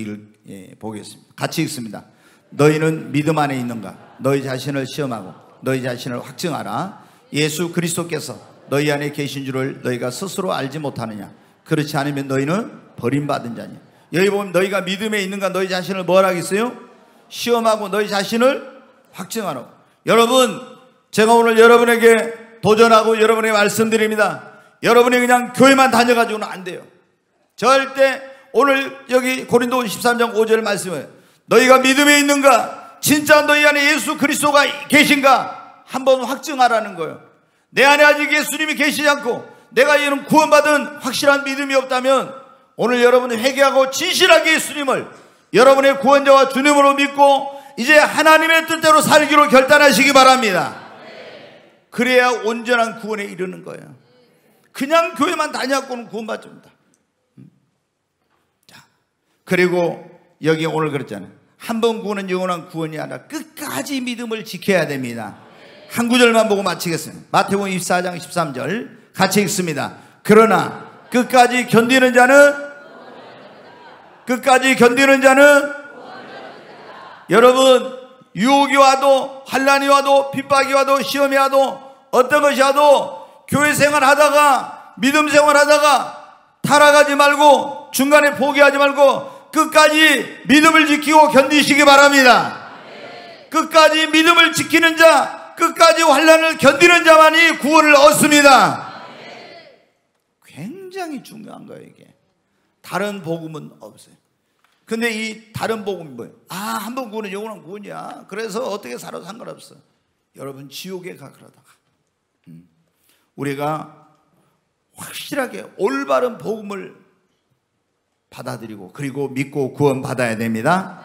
보겠습니다. 같이 읽습니다. 너희는 믿음 안에 있는가? 너희 자신을 시험하고 너희 자신을 확증하라. 예수 그리스도께서 너희 안에 계신 줄을 너희가 스스로 알지 못하느냐? 그렇지 않으면 너희는 버림받은 자냐? 여기 보면 너희가 믿음에 있는가? 너희 자신을 뭘 하겠어요? 시험하고 너희 자신을 확증하라. 여러분, 제가 오늘 여러분에게 도전하고 여러분에게 말씀드립니다. 여러분이 그냥 교회만 다녀가지고는 안 돼요. 절대. 오늘 여기 고린도후서 13장 5절 말씀을, 너희가 믿음에 있는가? 진짜 너희 안에 예수 그리스도가 계신가? 한번 확증하라는 거예요. 내 안에 아직 예수님이 계시지 않고 내가 이런 구원받은 확실한 믿음이 없다면 오늘 여러분이 회개하고 진실하게 예수님을 여러분의 구원자와 주님으로 믿고 이제 하나님의 뜻대로 살기로 결단하시기 바랍니다. 그래야 온전한 구원에 이르는 거예요. 그냥 교회만 다녀갖고는 구원받지 못합니다. 자, 그리고 여기 오늘 그랬잖아요. 한 번 구원은 영원한 구원이 아니라 끝까지 믿음을 지켜야 됩니다. 한 구절만 보고 마치겠습니다. 마태복음 24장 13절 같이 읽습니다. 그러나 끝까지 견디는 자는 여러분, 유혹이 와도 환난이 와도 핍박이 와도 시험이 와도 어떤 것이 와도 교회 생활하다가 믿음 생활하다가 타락하지 말고 중간에 포기하지 말고 끝까지 믿음을 지키고 견디시기 바랍니다. 끝까지 믿음을 지키는 자, 끝까지 환난을 견디는 자만이 구원을 얻습니다. 굉장히 중요한 거예요. 이게 다른 복음은 없어요. 근데 이 다른 복음이 뭐예요? 한 번 구원은 영원한 구원이야. 그래서 어떻게 살아도 상관없어. 여러분, 지옥에 가 그러다가 우리가 확실하게 올바른 복음을 받아들이고 그리고 믿고 구원 받아야 됩니다.